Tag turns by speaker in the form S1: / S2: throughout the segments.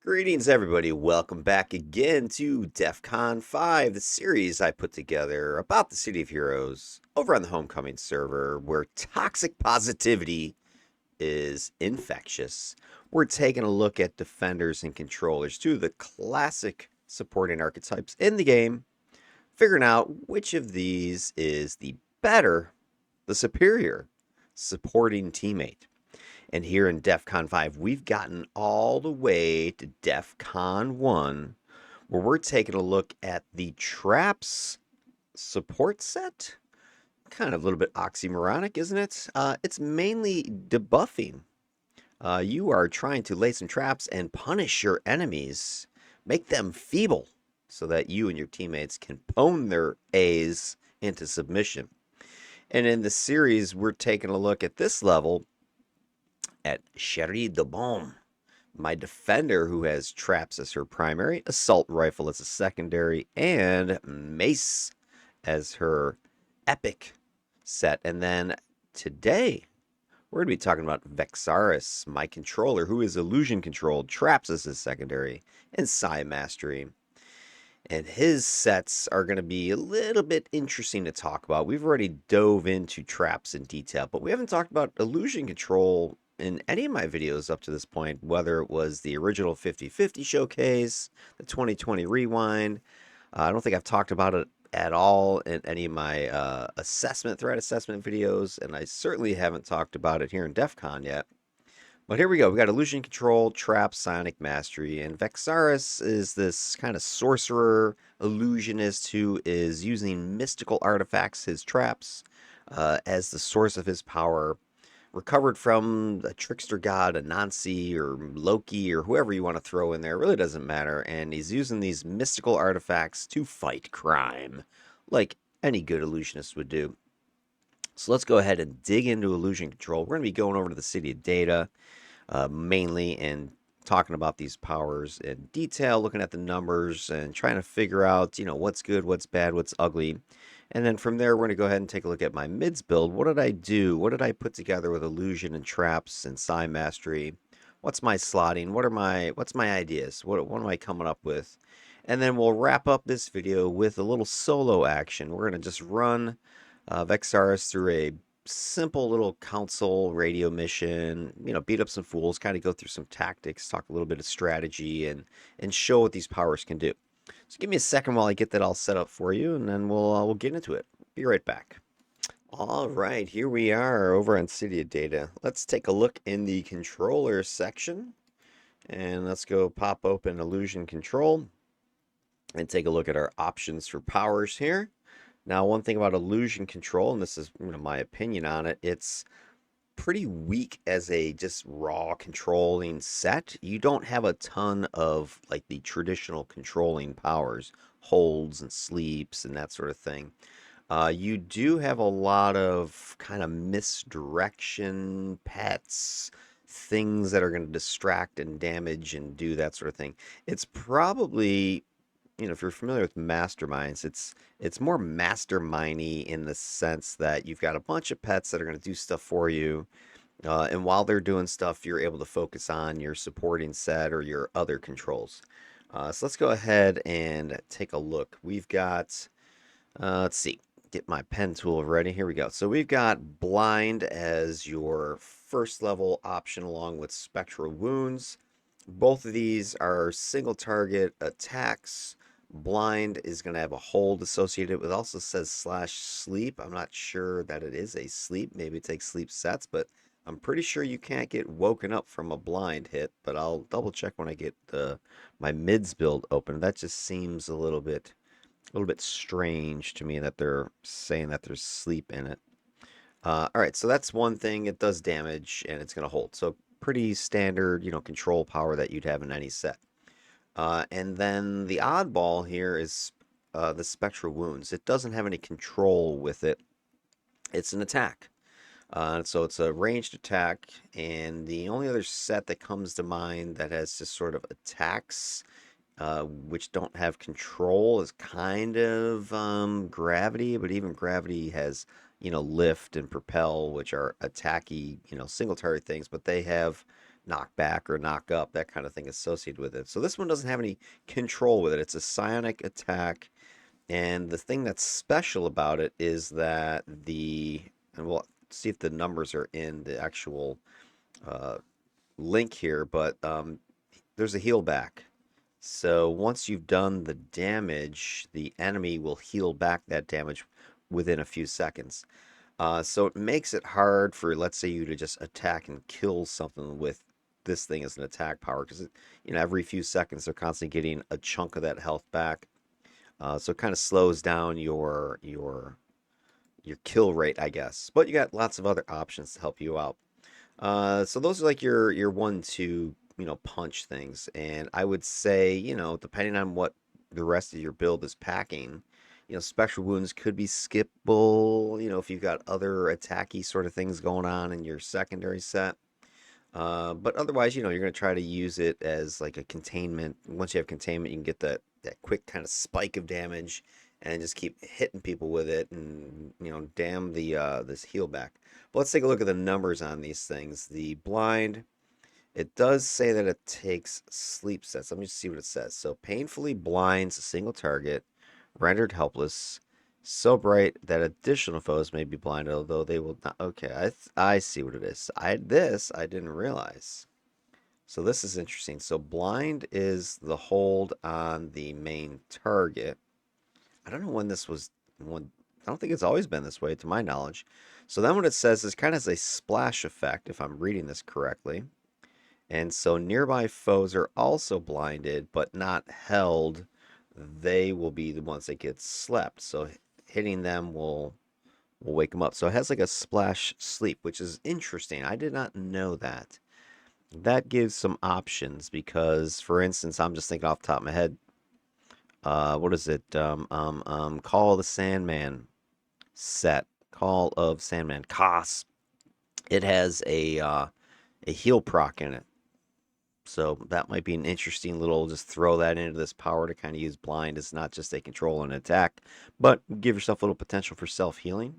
S1: Greetings, everybody. Welcome back again to DEFCON 5, the series I put together about the City of Heroes over on the Homecoming server, where toxic positivity is infectious. We're taking a look at defenders and controllers, two of the classic supporting archetypes in the game, figuring out which of these is the better, the superior supporting teammate. And here in DEFCON 5, we've gotten all the way to DEFCON 1, where we're taking a look at the traps support set. Kind of a little bit oxymoronic, isn't it? It's mainly debuffing. You are trying to lay some traps and punish your enemies, make them feeble, so that you and your teammates can pwn their A's into submission. And in the series, we're taking a look at this level at Cherie de Bombe, my defender who has traps as her primary, assault rifle as a secondary, and mace as her epic set. And then today, we're going to be talking about Vexaris, my controller, who is illusion controlled, traps as his secondary, and Psi Mastery. And his sets are going to be a little bit interesting to talk about. We've already dove into traps in detail, but we haven't talked about illusion control in any of my videos up to this point, whether it was the original 50/50 showcase, the 2020 rewind. I don't think I've talked about it at all in any of my threat assessment videos, and I certainly haven't talked about it here in DEF CON yet. But here we go. We got Illusion Control, Trap, Sonic Mastery, and Vexaris is this kind of sorcerer illusionist who is using mystical artifacts, his traps, as the source of his power, recovered from a trickster god, Anansi, or Loki, or whoever you want to throw in there. It really doesn't matter. And he's using these mystical artifacts to fight crime, like any good illusionist would do. So let's go ahead and dig into illusion control. We're going to be going over to the City of Data, mainly, and talking about these powers in detail, looking at the numbers and trying to figure out, what's good, what's bad, what's ugly. And then from there, we're going to go ahead and take a look at my MIDS build. What did I do? What did I put together with illusion and traps and Psi Mastery? What's my slotting? What's my ideas? What am I coming up with? And then we'll wrap up this video with a little solo action. We're going to just run Vexaris through a simple little council radio mission, beat up some fools, kind of go through some tactics, talk a little bit of strategy, and show what these powers can do. So give me a second while I get that all set up for you, and then we'll get into it. Be right back. All right, here we are over on City of Data. Let's take a look in the controller section, and let's go pop open Illusion Control and take a look at our options for powers here. Now, one thing about illusion control, and this is my opinion on it, it's pretty weak as a just raw controlling set. You don't have a ton of like the traditional controlling powers, holds and sleeps and that sort of thing. You do have a lot of kind of misdirection, pets, things that are going to distract and damage and do that sort of thing. It's probably, if you're familiar with masterminds, it's more mastermindy in the sense that you've got a bunch of pets that are going to do stuff for you, and while they're doing stuff, you're able to focus on your supporting set or your other controls. So let's go ahead and take a look. We've got, let's see, get my pen tool ready. Here we go. So we've got blind as your first level option along with spectral wounds. Both of these are single target attacks. Blind is going to have a hold associated with, also says /sleep. I'm not sure that it is a sleep. Maybe it takes sleep sets, but I'm pretty sure you can't get woken up from a blind hit, but I'll double check when I get my MIDS build open. That just seems a little bit strange to me that they're saying that there's sleep in it. All right, so that's one thing. It does damage and it's going to hold. So pretty standard, control power that you'd have in any set. And then the oddball here is the spectral wounds. It doesn't have any control with it. It's an attack. So it's a ranged attack, and the only other set that comes to mind that has just sort of attacks which don't have control is kind of gravity, but even gravity has, lift and propel, which are attacky, single target things, but they have knock back or knock up, that kind of thing associated with it. So this one doesn't have any control with it. It's a psionic attack, and the thing that's special about it is that and we'll see if the numbers are in the actual uh, link here, but there's a heal back. So once you've done the damage, the enemy will heal back that damage within a few seconds. So it makes it hard for, let's say, you to just attack and kill something with this thing as an attack power, because every few seconds they're constantly getting a chunk of that health back. So it kind of slows down your kill rate, I guess. But you got lots of other options to help you out. So those are like your 1-2, punch things. And I would say, depending on what the rest of your build is packing, special wounds could be skippable, if you've got other attacky sort of things going on in your secondary set. But otherwise, you're going to try to use it as like a containment. Once you have containment, you can get that quick kind of spike of damage and just keep hitting people with it and, damn this heal back. But let's take a look at the numbers on these things. The blind, it does say that it takes sleep sets. Let me just see what it says. So painfully blinds a single target, rendered helpless, so bright that additional foes may be blinded, although they will not. Okay, I see what it is. I didn't realize. So this is interesting. So blind is the hold on the main target. I don't know when this was. I don't think it's always been this way, to my knowledge. So then what it says is kind of as a splash effect, if I'm reading this correctly. And so nearby foes are also blinded, but not held. They will be the ones that get slept. So hitting them will wake them up. So it has like a splash sleep, which is interesting. I did not know that. That gives some options because, for instance, I'm just thinking off the top of my head. What is it? Call of the Sandman set. Call of Sandman COS. It has a heal proc in it. So that might be an interesting little, just throw that into this power to kind of use blind. It's not just a control and attack, but give yourself a little potential for self-healing.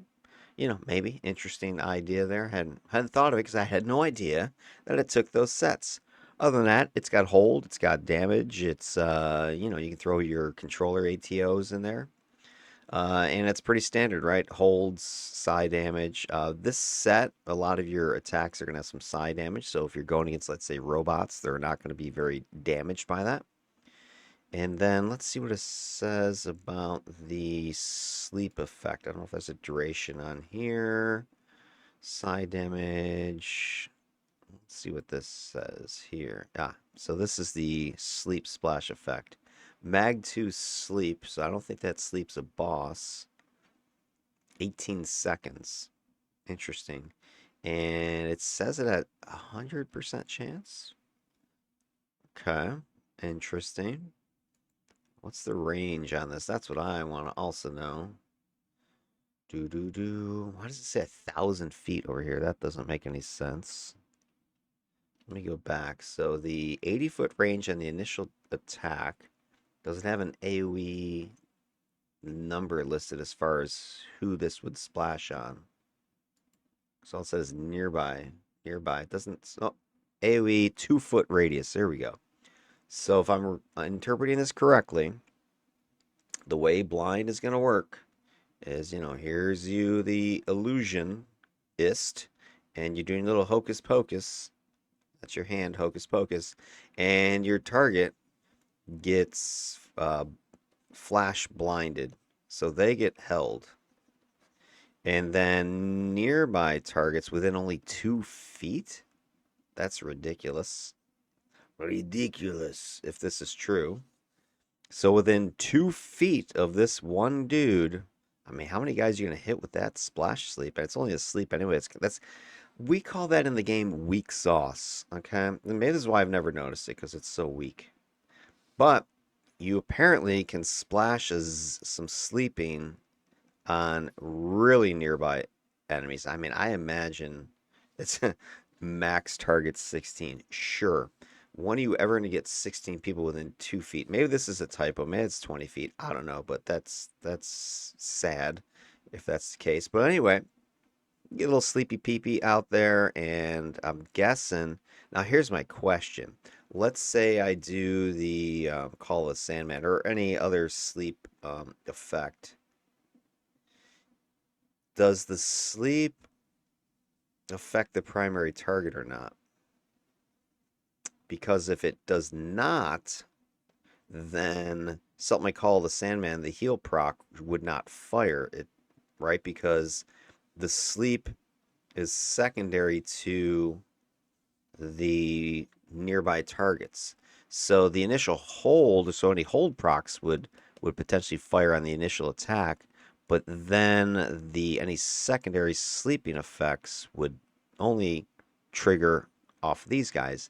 S1: Maybe interesting idea there. Hadn't thought of it because I had no idea that it took those sets. Other than that, it's got hold, it's got damage, it's you can throw your controller ATOs in there. And it's pretty standard, right? Holds, psi damage. This set, a lot of your attacks are going to have some psi damage. So if you're going against, let's say, robots, they're not going to be very damaged by that. And then let's see what it says about the sleep effect. I don't know if there's a duration on here. Psi damage. Let's see what this says here. So this is the sleep splash effect. Mag 2 sleep, so I don't think that sleep's a boss. 18 seconds. Interesting. And it says it at 100% chance. Okay. Interesting. What's the range on this? That's what I want to also know. Why does it say 1,000 feet over here? That doesn't make any sense. Let me go back. So the 80-foot range on the initial attack doesn't have an AoE number listed as far as who this would splash on. So it says nearby. Nearby. It doesn't. Oh, AoE 2-foot radius. There we go. So if I'm interpreting this correctly, the way blind is going to work is, here's you, the Illusionist, and you're doing a little hocus pocus. That's your hand, hocus pocus. And your target gets flash blinded. So they get held. And then nearby targets within only 2 feet? That's ridiculous. Ridiculous, if this is true. So within 2 feet of this one dude, I mean, how many guys are you going to hit with that splash sleep? It's only a sleep anyway. We call that in the game weak sauce, okay? And maybe this is why I've never noticed it, because it's so weak. But you apparently can splash some sleeping on really nearby enemies. I mean, I imagine it's max target 16. Sure. When are you ever going to get 16 people within 2 feet? Maybe this is a typo. Maybe it's 20 feet. I don't know, but that's sad if that's the case. But anyway, get a little sleepy peepee out there, and I'm guessing Now, here's my question. Let's say I do the Call of Sandman or any other sleep effect. Does the sleep affect the primary target or not? Because if it does not, then something like Call of the Sandman, the heal proc would not fire it, right? Because the sleep is secondary to the nearby targets. So the initial hold, so any hold procs would potentially fire on the initial attack, but then the any secondary sleeping effects would only trigger off these guys.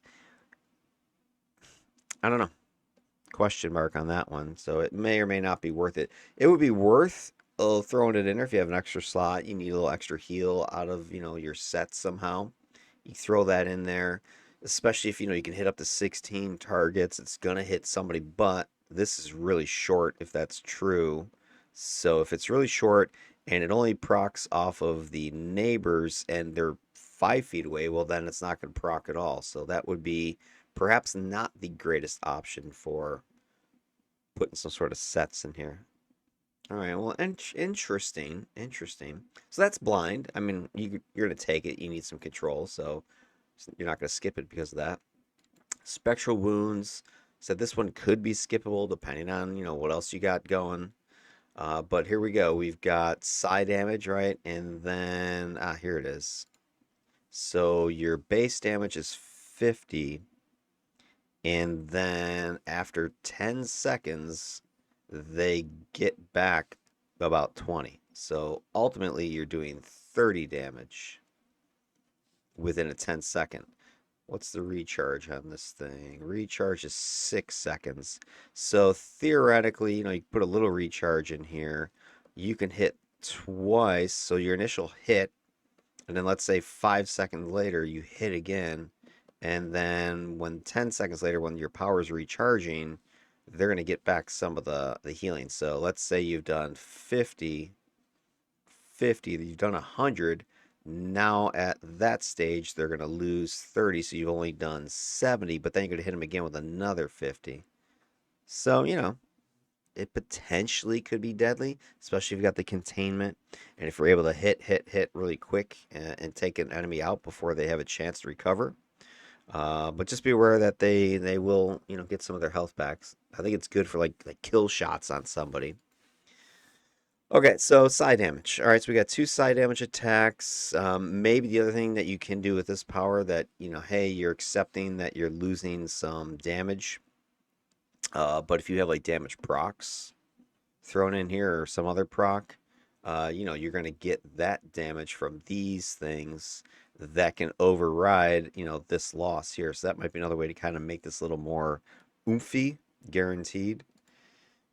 S1: I don't know. Question mark on that one. So it may or may not be worth it. It would be worth throwing it in there if you have an extra slot. You need a little extra heal out of your set somehow. You throw that in there, especially if you can hit up to 16 targets. It's gonna hit somebody, but this is really short if that's true. So if it's really short and it only procs off of the neighbors and they're 5 feet away, well then it's not gonna proc at all. So that would be perhaps not the greatest option for putting some sort of sets in here. All right, well, interesting, interesting. So that's blind. I mean, you're gonna take it. You need some control, so you're not gonna skip it because of that. Spectral wounds. So this one could be skippable depending on what else you got going. But here we go. We've got psi damage, right? And then here it is. So your base damage is 50, and then after 10 seconds, they get back about 20. So ultimately, you're doing 30 damage within a 10-second. What's the recharge on this thing? Recharge is 6 seconds. So theoretically, you put a little recharge in here. You can hit twice. So your initial hit, and then let's say 5 seconds later, you hit again. And then when 10 seconds later, when your power is recharging, they're going to get back some of the healing. So let's say you've done 50, you've done 100. Now at that stage, they're going to lose 30. So you've only done 70, but then you're going to hit them again with another 50. So, it potentially could be deadly, especially if you got the containment. And if you're able to hit really quick and take an enemy out before they have a chance to recover. But just be aware that they will get some of their health back. I think it's good for like kill shots on somebody. Okay, so side damage. All right, so we got 2 side damage attacks. Maybe the other thing that you can do with this power that hey, you're accepting that you're losing some damage. But if you have like damage procs thrown in here or some other proc, you're going to get that damage from these things that can override, this loss here. So that might be another way to kind of make this a little more oomphy, guaranteed.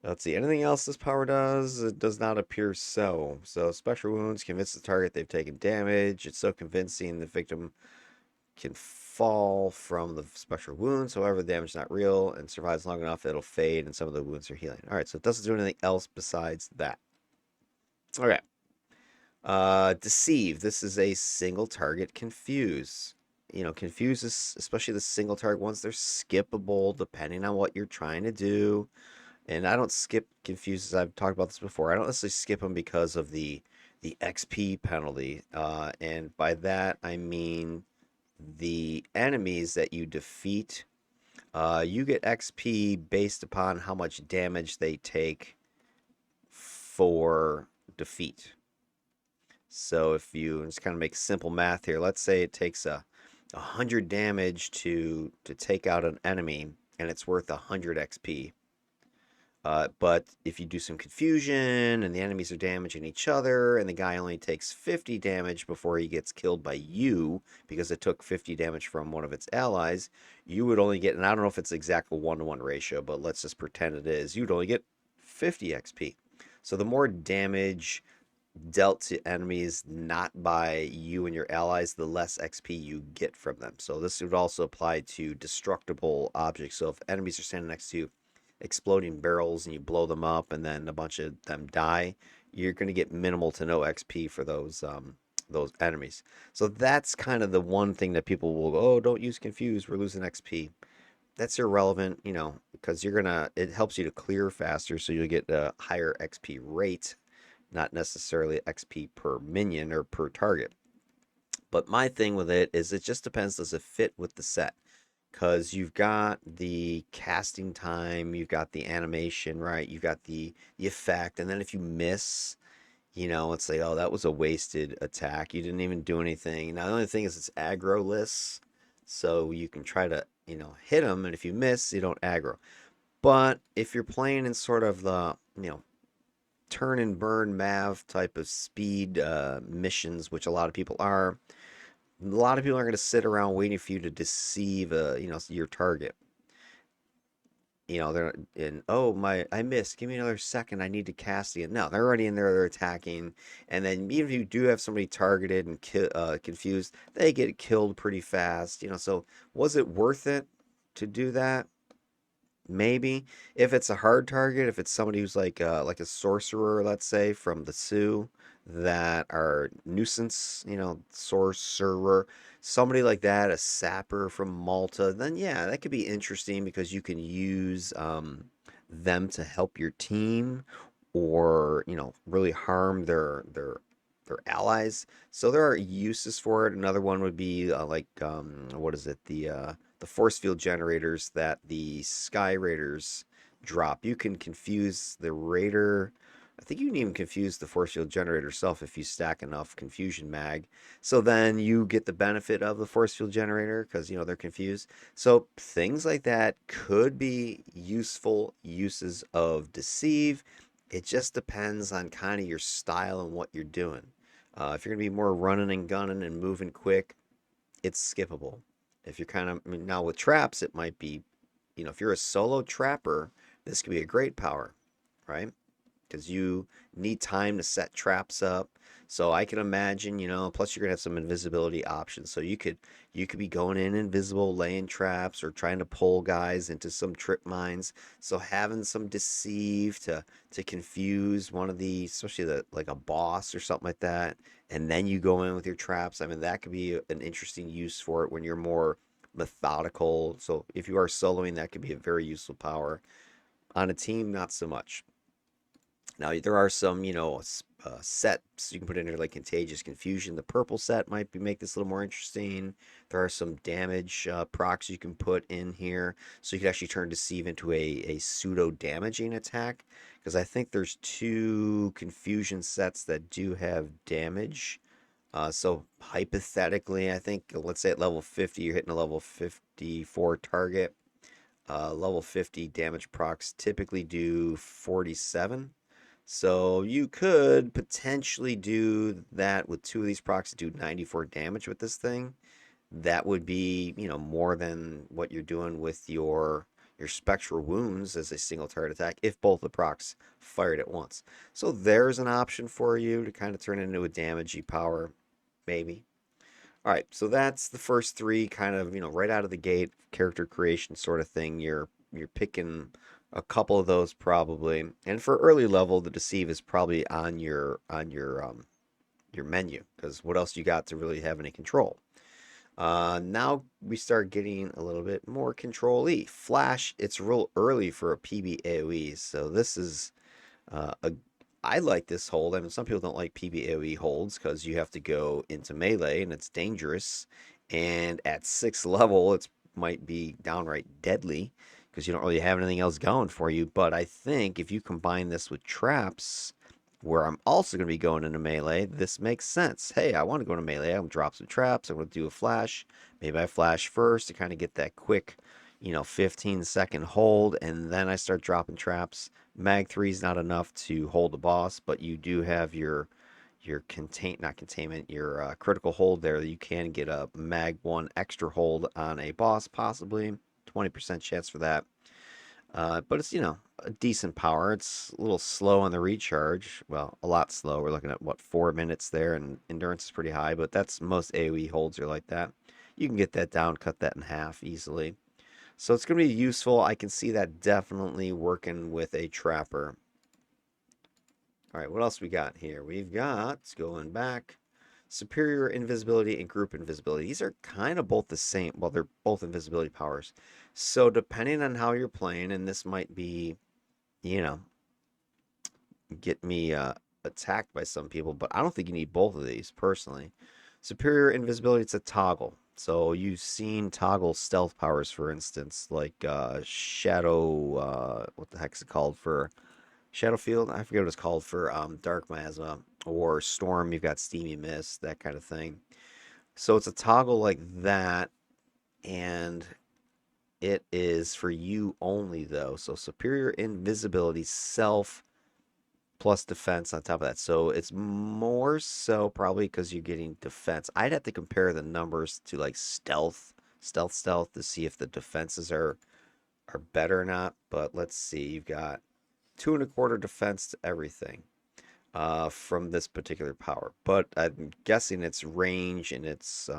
S1: Let's see, anything else this power does? It does not appear so. So special wounds convince the target they've taken damage. It's so convincing the victim can fall from the special wounds. However, the damage is not real and survives long enough, it'll fade and some of the wounds are healing. All right, so it doesn't do anything else besides that. Okay. Deceive. This is a single target confuse. Confuse is especially the single target ones. They're skippable depending on what you're trying to do. And I don't skip confuses. I've talked about this before. I don't necessarily skip them because of the XP penalty. And by that I mean the enemies that you defeat. You get XP based upon how much damage they take for defeat. So if you just kind of make simple math here, let's say it takes 100 damage to take out an enemy, and it's worth 100 XP. But if you do some confusion and the enemies are damaging each other, and the guy only takes 50 damage before he gets killed by you because it took 50 damage from one of its allies, you would only get, and I don't know if it's exact 1-to-1 ratio, but let's just pretend it is, you'd only get 50 XP. So the more damage dealt to enemies not by you and your allies, the less XP you get from them. So this would also apply to destructible objects. So if enemies are standing next to exploding barrels and you blow them up and then a bunch of them die, you're going to get minimal to no XP for those those enemies. So that's kind of the one thing that people will go, oh, don't use confuse, we're losing XP. That's irrelevant, you know, because it helps you to clear faster, so you'll get a higher XP rate, not necessarily XP per minion or per target. But my thing with it is it just depends, does it fit with the set? Because you've got the casting time, you've got the animation, right? You've got the effect, and then if you miss, you know, it's like, oh, that was a wasted attack. You didn't even do anything. Now, the only thing is it's aggro-less, so you can try to, you know, hit them, and if you miss, you don't aggro. But if you're playing in sort of the, you know, turn and burn Mav type of speed missions, which a lot of people are, a lot of people are going to sit around waiting for you to deceive, you know, your target. You know, they're in, oh, I missed. Give me another second. I need to cast again. No, they're already in there. They're attacking. And then even if you do have somebody targeted and confused, they get killed pretty fast. You know, so was it worth it to do that? Maybe. If it's a hard target, if it's somebody who's like a sorcerer, let's say, from the Sioux that are nuisance, you know, sorcerer, somebody like that, a sapper from Malta, then yeah, that could be interesting because you can use them to help your team or, you know, really harm their allies. So there are uses for it. Another one would be what is it? The force field generators that the Sky Raiders drop. You can confuse the Raider. I think you can even confuse the force field generator itself if you stack enough confusion mag. So then you get the benefit of the force field generator because, you know, they're confused. So things like that could be useful uses of deceive. It just depends on kind of your style and what you're doing. If you're going to be more running and gunning and moving quick, it's skippable. If you're kind of, I mean, now with traps, it might be, you know, if you're a solo trapper, this could be a great power, right? Because you need time to set traps up. So I can imagine, you know, plus you're gonna have some invisibility options. So you could be going in invisible, laying traps, or trying to pull guys into some trip mines. So having some deceive to confuse one of the, especially like a boss or something like that, and then you go in with your traps. I mean, that could be an interesting use for it when you're more methodical. So if you are soloing, that could be a very useful power. On a team, not so much. Now there are some, you know, sets you can put in there like Contagious Confusion. The purple set might make this a little more interesting. There are some damage procs you can put in here, so you could actually turn Deceive into a pseudo damaging attack. Because I think there's two confusion sets that do have damage. So hypothetically, I think let's say at level 50, you're hitting a level 54 target. Level 50 damage procs typically do 47. So you could potentially do that with two of these procs to do 94 damage with this thing. That would be, you know, more than what you're doing with your spectral wounds as a single target attack if both the procs fired at once. So there's an option for you to kind of turn it into a damagey power, maybe. All right, so that's the first three kind of, you know, right out of the gate character creation sort of thing. You're picking a couple of those probably. And for early level, the deceive is probably on your menu because what else you got to really have any control? Now we start getting a little bit more control-y. Flash, it's real early for a PB AoE, so this is a I like this hold. I mean, some people don't like PB AoE holds because you have to go into melee and it's dangerous. And at 6th level, it might be downright deadly because you don't really have anything else going for you. But I think if you combine this with traps, where I'm also going to be going into melee, this makes sense. Hey, I want to go into melee. I'm going to drop some traps. I'm going to do a flash. Maybe I flash first to kind of get that quick, you know, 15-second hold, and then I start dropping traps. Mag 3 is not enough to hold the boss, but you do have your not containment, your critical hold there. You can get a Mag 1 extra hold on a boss, possibly 20% chance for that. But it's, you know, a decent power. It's a little slow on the recharge. Well, a lot slow. We're looking at, what, 4 minutes there, and endurance is pretty high, but that's most AoE holds are like that. You can get that down, cut that in half easily. So it's going to be useful. I can see that definitely working with a trapper. All right, what else we got here? We've got, going back, Superior invisibility and group invisibility. These are kind of both the same. Well, they're both invisibility powers. So depending on how you're playing, and this might be, you know, get me attacked by some people, but I don't think you need both of these personally. Superior invisibility, it's a toggle. So you've seen toggle stealth powers, for instance, like Shadow, what the heck is it called for Shadow Field? I forget what it's called for Dark Miasma or Storm. You've got Steamy Mist, that kind of thing. So it's a toggle like that, and it is for you only though. So superior invisibility, self plus defense on top of that. So it's more so probably because you're getting defense. I'd have to compare the numbers to like stealth to see if the defenses are better or not. But let's see. You've got 2.25 defense to everything from this particular power. But I'm guessing its range and its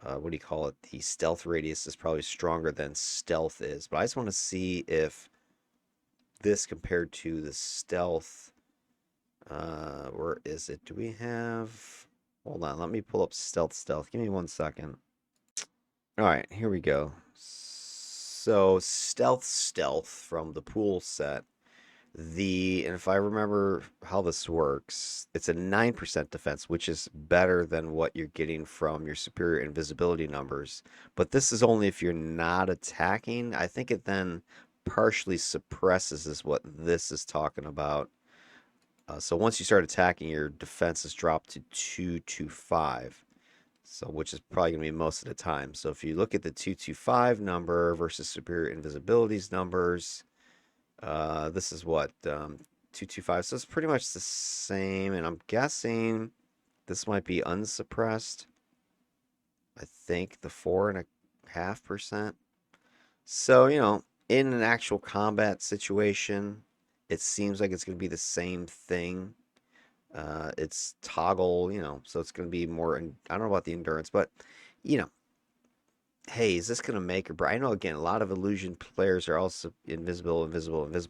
S1: what do you call it? The stealth radius is probably stronger than stealth is. But I just want to see if this compared to the stealth. Where is it? Do we have? Hold on, let me pull up stealth. Give me 1 second. All right, here we go. So stealth from the pool set. And if I remember how this works, it's a 9% defense, which is better than what you're getting from your superior invisibility numbers. But this is only if you're not attacking. I think it then partially suppresses is what this is talking about. So once you start attacking, your defense is dropped to 225. So which is probably going to be most of the time. So if you look at the 225 number versus superior invisibility's numbers, this is what 225. So it's pretty much the same. And I'm guessing this might be unsuppressed. I think the 4.5%. So, in an actual combat situation, it seems like it's going to be the same thing. It's toggle, so it's going to be more. I don't know about the endurance, but you know, hey, is this going to make or break? I know again, a lot of illusion players are also invisible.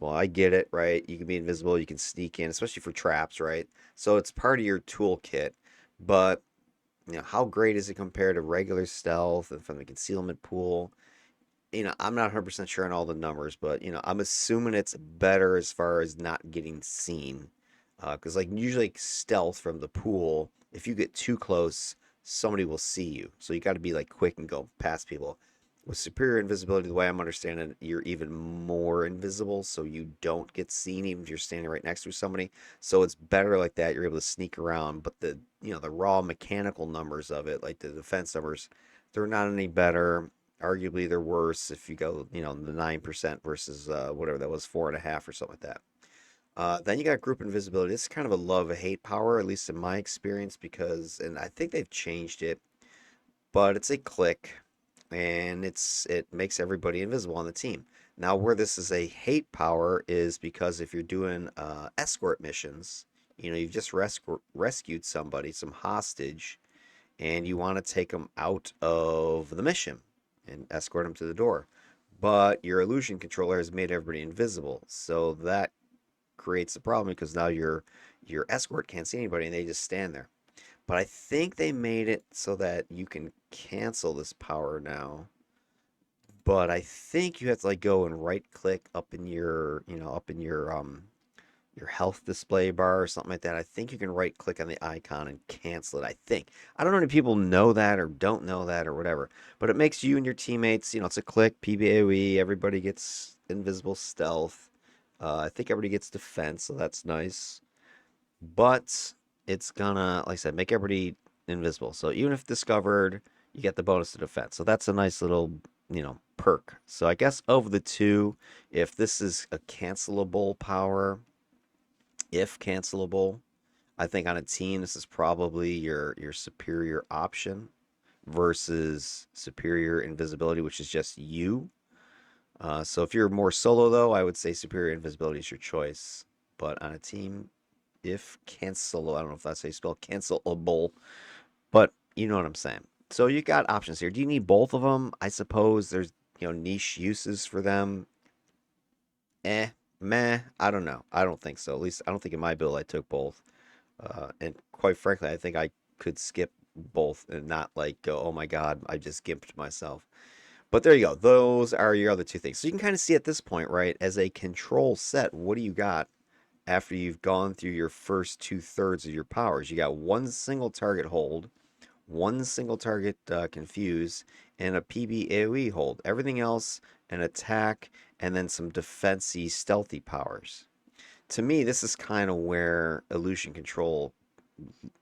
S1: I get it, right? You can be invisible, you can sneak in, especially for traps, right? So it's part of your toolkit. But how great is it compared to regular stealth and from the concealment pool? I'm not 100% sure on all the numbers, but I'm assuming it's better as far as not getting seen. Because like usually stealth from the pool, if you get too close, somebody will see you. So you got to be like quick and go past people. With superior invisibility, the way I'm understanding it, you're even more invisible, so you don't get seen even if you're standing right next to somebody. So it's better like that. You're able to sneak around, but the raw mechanical numbers of it, like the defense numbers, they're not any better. Arguably, they're worse if you go, the 9% versus whatever that was, 4.5 or something like that. Then you got group invisibility. It's kind of a love-hate power, at least in my experience, and I think they've changed it, but it's a click, and it makes everybody invisible on the team. Now, where this is a hate power is because if you're doing escort missions, you've just rescued somebody, some hostage, and you want to take them out of the mission and escort them to the door. But your illusion controller has made everybody invisible, so that creates a problem because now your escort can't see anybody and they just stand there. But I think they made it so that you can cancel this power now. But I think you have to like go and right click up in your health display bar or something like that. I think you can right click on the icon and cancel it. I think. I don't know if people know that or don't know that or whatever. But it makes you and your teammates, it's a click, PBAOE, everybody gets invisible stealth. I think everybody gets defense, so that's nice. But it's gonna, like I said, make everybody invisible. So even if discovered, you get the bonus to defense. So that's a nice little, perk. So I guess of the two, if this is a cancelable power, if cancelable, I think on a team this is probably your superior option versus superior invisibility, which is just you. So if you're more solo though, I would say superior invisibility is your choice. But on a team, if cancel, I don't know if that's how you spell cancelable, but you know what I'm saying. So you got options here. Do you need both of them? I suppose there's niche uses for them. Meh. I don't know. I don't think so. At least I don't think in my build I took both. And quite frankly, I think I could skip both and not like go, oh my God, I just gimped myself. But there you go. Those are your other two things. So you can kind of see at this point, right, as a control set, what do you got after you've gone through your first 2/3 of your powers? You got one single target hold, one single target confuse, and a PB AoE hold. Everything else, an attack, and then some defensey stealthy powers. To me, this is kind of where illusion control,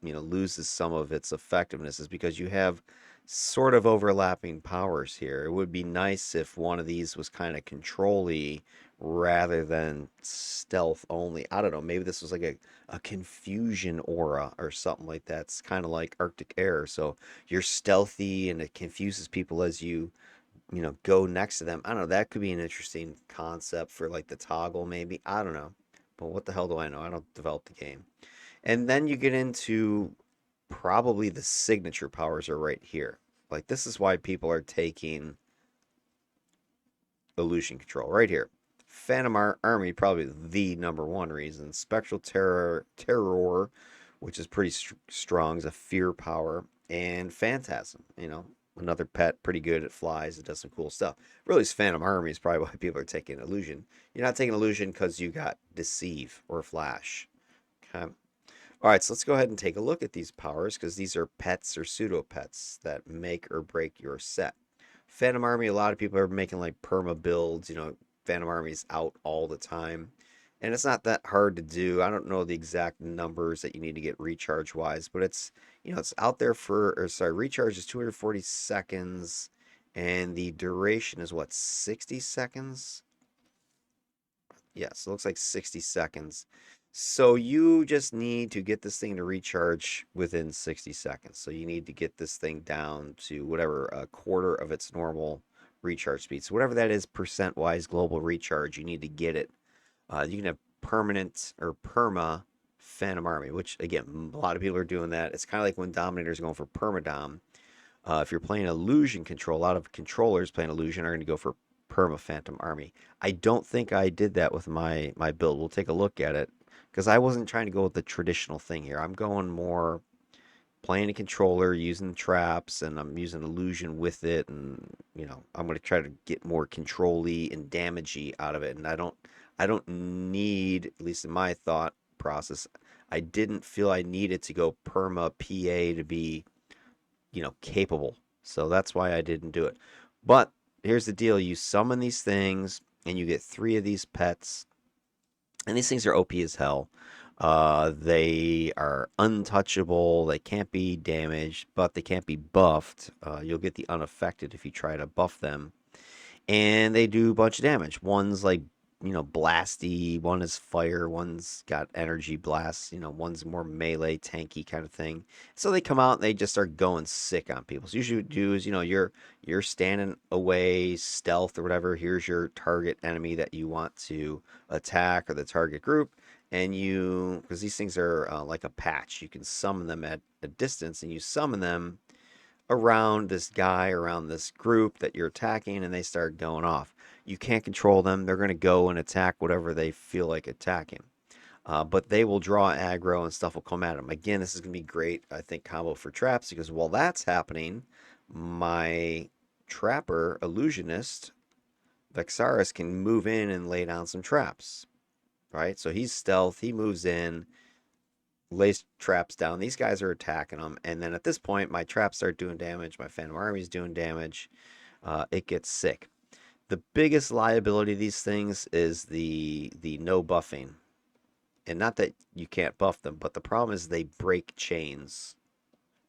S1: loses some of its effectiveness, is because you have sort of overlapping powers here. It would be nice if one of these was kind of control-y rather than stealth only. I don't know, maybe this was like a confusion aura or something like that. It's kind of like Arctic air. So you're stealthy and it confuses people as you go next to them. I don't know, that could be an interesting concept for like the toggle maybe. I don't know. But what the hell do I know? I don't develop the game. And then you get into probably the signature powers are right here. Like this is why people are taking illusion control right here. Phantom Army, probably the number one reason. Spectral Terror, which is pretty strong, is a fear power. And Phantasm, another pet, pretty good. It flies, it does some cool stuff. Really, Phantom Army is probably why people are taking illusion. You're not taking illusion because you got deceive or flash. Okay. All right, so let's go ahead and take a look at these powers because these are pets or pseudo pets that make or break your set. Phantom Army, a lot of people are making like perma builds. Phantom Army's out all the time. And it's not that hard to do. I don't know the exact numbers that you need to get recharge wise, but it's out there recharge is 240 seconds and the duration is what, 60 seconds? Yes, it looks like 60 seconds. So you just need to get this thing to recharge within 60 seconds. So you need to get this thing down to whatever, a quarter of its normal recharge speed. So whatever that is percent-wise global recharge, you need to get it. You can have permanent or perma Phantom Army, which again, a lot of people are doing that. It's kind of like when Dominators are going for permadom. If you're playing illusion control, a lot of controllers playing illusion are going to go for perma Phantom Army. I don't think I did that with my build. We'll take a look at it because I wasn't trying to go with the traditional thing here. I'm going more playing a controller, using traps, and I'm using illusion with it, and I'm going to try to get more control-y and damagey out of it. And I don't need, at least in my thought process, I didn't feel I needed to go perma PA to be capable. So that's why I didn't do it. But here's the deal. You summon these things and you get 3 of these pets. And these things are OP as hell. They are untouchable. They can't be damaged, but they can't be buffed. You'll get the unaffected if you try to buff them. And they do a bunch of damage. One's like blasty, one is fire, one's got energy blasts, one's more melee, tanky kind of thing. So they come out and they just start going sick on people. So usually what you do is, you're standing away, stealth or whatever. Here's your target enemy that you want to attack or the target group. And because these things are like a patch, you can summon them at a distance and you summon them around this guy, around this group that you're attacking, and they start going off. You can't control them. They're going to go and attack whatever they feel like attacking. But they will draw aggro and stuff will come at them. Again, this is going to be great, I think, combo for traps because while that's happening, my trapper, Illusionist, Vexaris can move in and lay down some traps. Right? So he's stealth. He moves in, lays traps down. These guys are attacking them. And then at this point, my traps start doing damage. My Phantom Army's doing damage. It gets sick. The biggest liability of these things is the no buffing. And not that you can't buff them, but the problem is they break chains.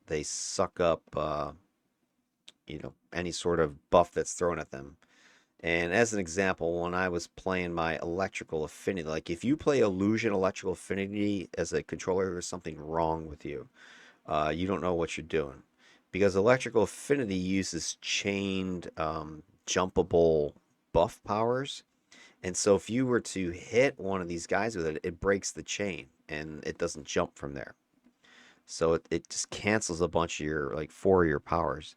S1: They suck up, any sort of buff that's thrown at them. And as an example, when I was playing my electrical affinity, like if you play illusion electrical affinity as a controller, there's something wrong with you. You don't know what you're doing. Because electrical affinity uses chained, jumpable buff powers. And so if you were to hit one of these guys with it, it breaks the chain and it doesn't jump from there. So it just cancels a bunch of your, like 4 of your powers.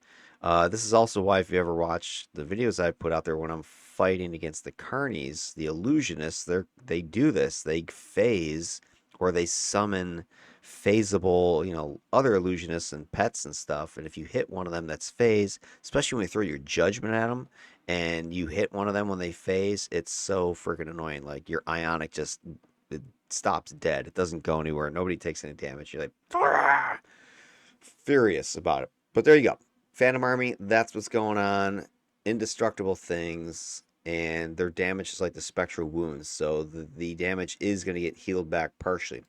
S1: This is also why if you ever watch the videos I put out there when I'm fighting against the Carnies, the Illusionists, they do this. They phase or they summon phaseable, other illusionists and pets and stuff. And if you hit one of them that's phase, especially when you throw your judgment at them and you hit one of them when they phase, it's so freaking annoying. Like your ionic just it stops dead. It doesn't go anywhere. Nobody takes any damage. You're like, "Argh!" Furious about it. But there you go. Phantom Army, that's what's going on. Indestructible things, and their damage is like the spectral wounds. So the damage is going to get healed back partially.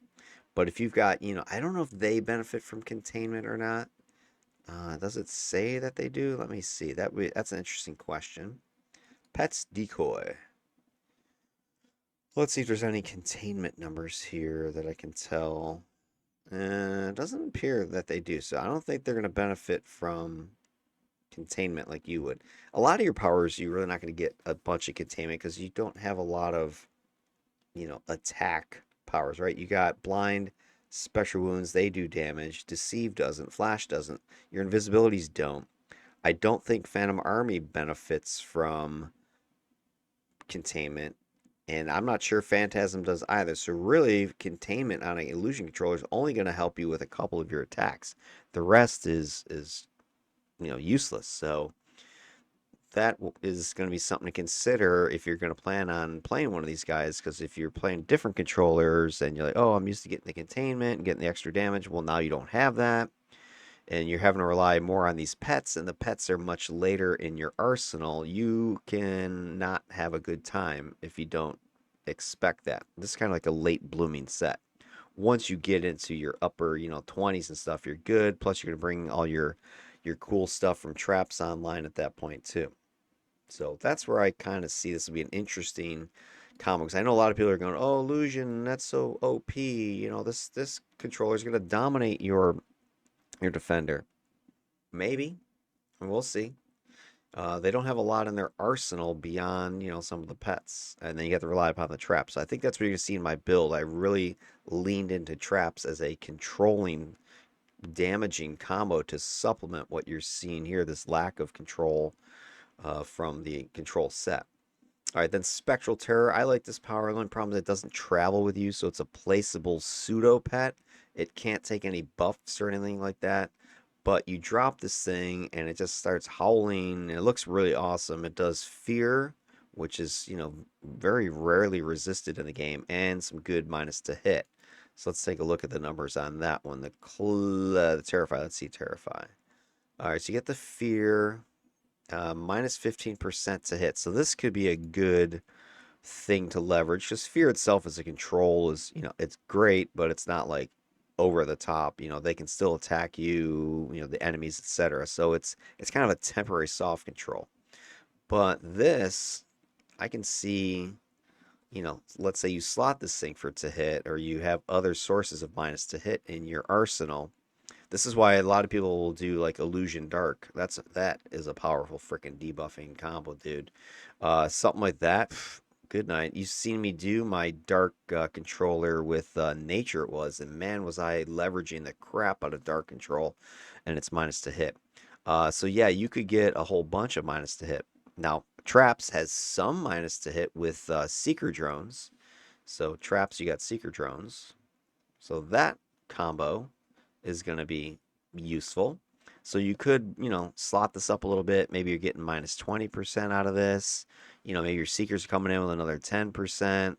S1: But if you've got, I don't know if they benefit from containment or not. Does it say that they do? Let me see. That's an interesting question. Pets decoy. Let's see if there's any containment numbers here that I can tell. It doesn't appear that they do. So I don't think they're going to benefit from containment like you would. A lot of your powers, you're really not going to get a bunch of containment because you don't have a lot of, attack powers, right? You got blind, special wounds, they do damage. Deceive doesn't. Flash doesn't. Your invisibilities don't. I don't think Phantom Army benefits from containment. And I'm not sure Phantasm does either. So really, containment on an illusion controller is only going to help you with a couple of your attacks. The rest is useless. So that is going to be something to consider if you're going to plan on playing one of these guys. Because if you're playing different controllers and you're like, oh, I'm used to getting the containment and getting the extra damage, well, now you don't have that. And you're having to rely more on these pets, and the pets are much later in your arsenal, you can not have a good time if you don't expect that. This is kind of like a late blooming set. Once you get into your upper, 20s and stuff, you're good. Plus, you're going to bring all your cool stuff from traps online at that point too. So that's where I kind of see this will be an interesting combo. Because I know a lot of people are going, "Oh, illusion, that's so OP." This controller is going to dominate your defender. Maybe, and we'll see. They don't have a lot in their arsenal beyond, some of the pets, and then you have to rely upon the traps. So I think that's what you're gonna see in my build. I really leaned into traps as a controlling, damaging combo to supplement what you're seeing here. This lack of control from the control set. All right, then Spectral Terror. I like this power. The only problem is it doesn't travel with you, so it's a placeable pseudo pet. It can't take any buffs or anything like that. But you drop this thing and it just starts howling. It looks really awesome. It does fear, which is, very rarely resisted in the game, and some good minus to hit. So let's take a look at the numbers on that one. The Terrify. Let's see Terrify. All right, so you get the fear, minus 15% to hit. So this could be a good thing to leverage. Just fear itself as a control is, it's great, but it's not like over the top. They can still attack you, the enemies, etc. So it's kind of a temporary soft control. But this, I can see, let's say you slot this thing for to hit, or you have other sources of minus to hit in your arsenal. This is why a lot of people will do like Illusion Dark. That is a powerful freaking debuffing combo, dude. Something like that. Good night. You've seen me do my dark controller with nature, it was, and man, was I leveraging the crap out of dark control, and it's minus to hit. So yeah, you could get a whole bunch of minus to hit. Now, traps has some minus to hit with seeker drones. So traps, you got seeker drones. So that combo is going to be useful. So you could, slot this up a little bit. Maybe you're getting minus 20% out of this. Maybe your seekers are coming in with another 10%.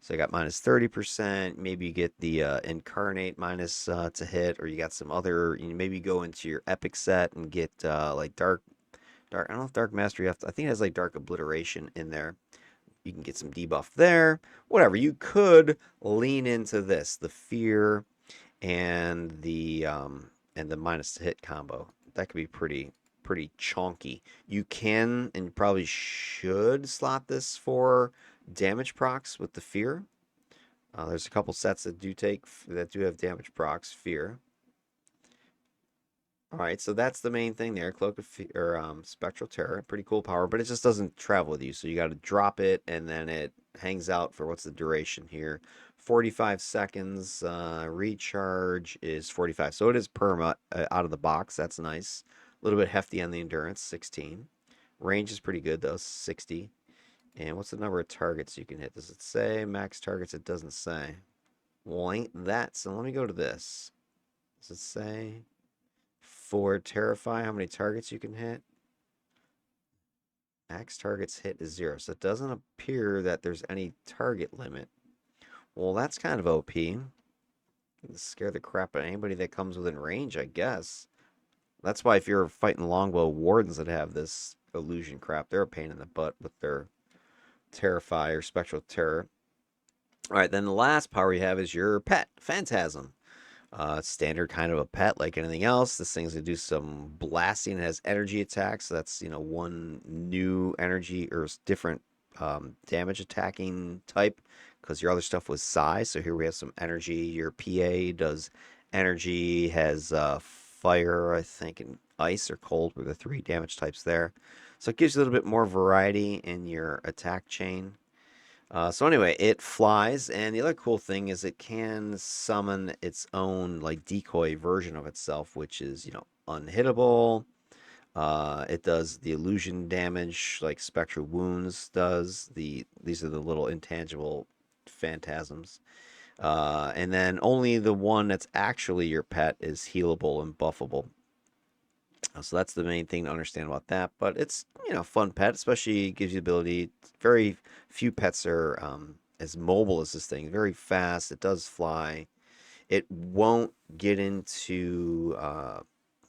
S1: So you got minus 30%. Maybe you get the incarnate minus to hit, or you got some other, maybe you go into your epic set and get like dark. I don't know if dark mastery, I think it has like dark obliteration in there. You can get some debuff there. Whatever. You could lean into this, the fear and the minus to hit combo. That could be pretty chunky. You can and you probably should slot this for damage procs with the fear. There's a couple sets that do have damage procs, fear. All right, so that's the main thing there. Cloak of Fear, or Spectral Terror, pretty cool power, but it just doesn't travel with you. So you got to drop it, and then it hangs out for what's the duration here? 45 seconds. Recharge is 45, so it is perma out of the box. That's nice. A little bit hefty on the endurance, 16. Range is pretty good though, 60. And what's the number of targets you can hit? Does it say max targets? It doesn't say. Well, ain't that? So let me go to this. Does it say for Terrify how many targets you can hit? Max targets hit is 0. So it doesn't appear that there's any target limit. Well, that's kind of OP. Scare the crap out of anybody that comes within range, I guess. That's why if you're fighting longbow wardens that have this illusion crap, they're a pain in the butt with their Terrify or Spectral Terror. All right, then the last power you have is your pet, Phantasm. Standard kind of a pet like anything else. This thing's gonna do some blasting. It has energy attacks. So that's one new energy or different damage attacking type because your other stuff was psi. So here we have some energy. Your PA does energy, has fire, I think, and ice or cold were the three damage types there. So it gives you a little bit more variety in your attack chain. So anyway, it flies, and the other cool thing is it can summon its own like decoy version of itself, which is unhittable. It does the illusion damage like spectral wounds does. These are the little intangible phantasms. And then only the one that's actually your pet is healable and buffable. So that's the main thing to understand about that. But it's fun pet, especially gives you the ability. Very few pets are as mobile as this thing. Very fast. It does fly. It won't get into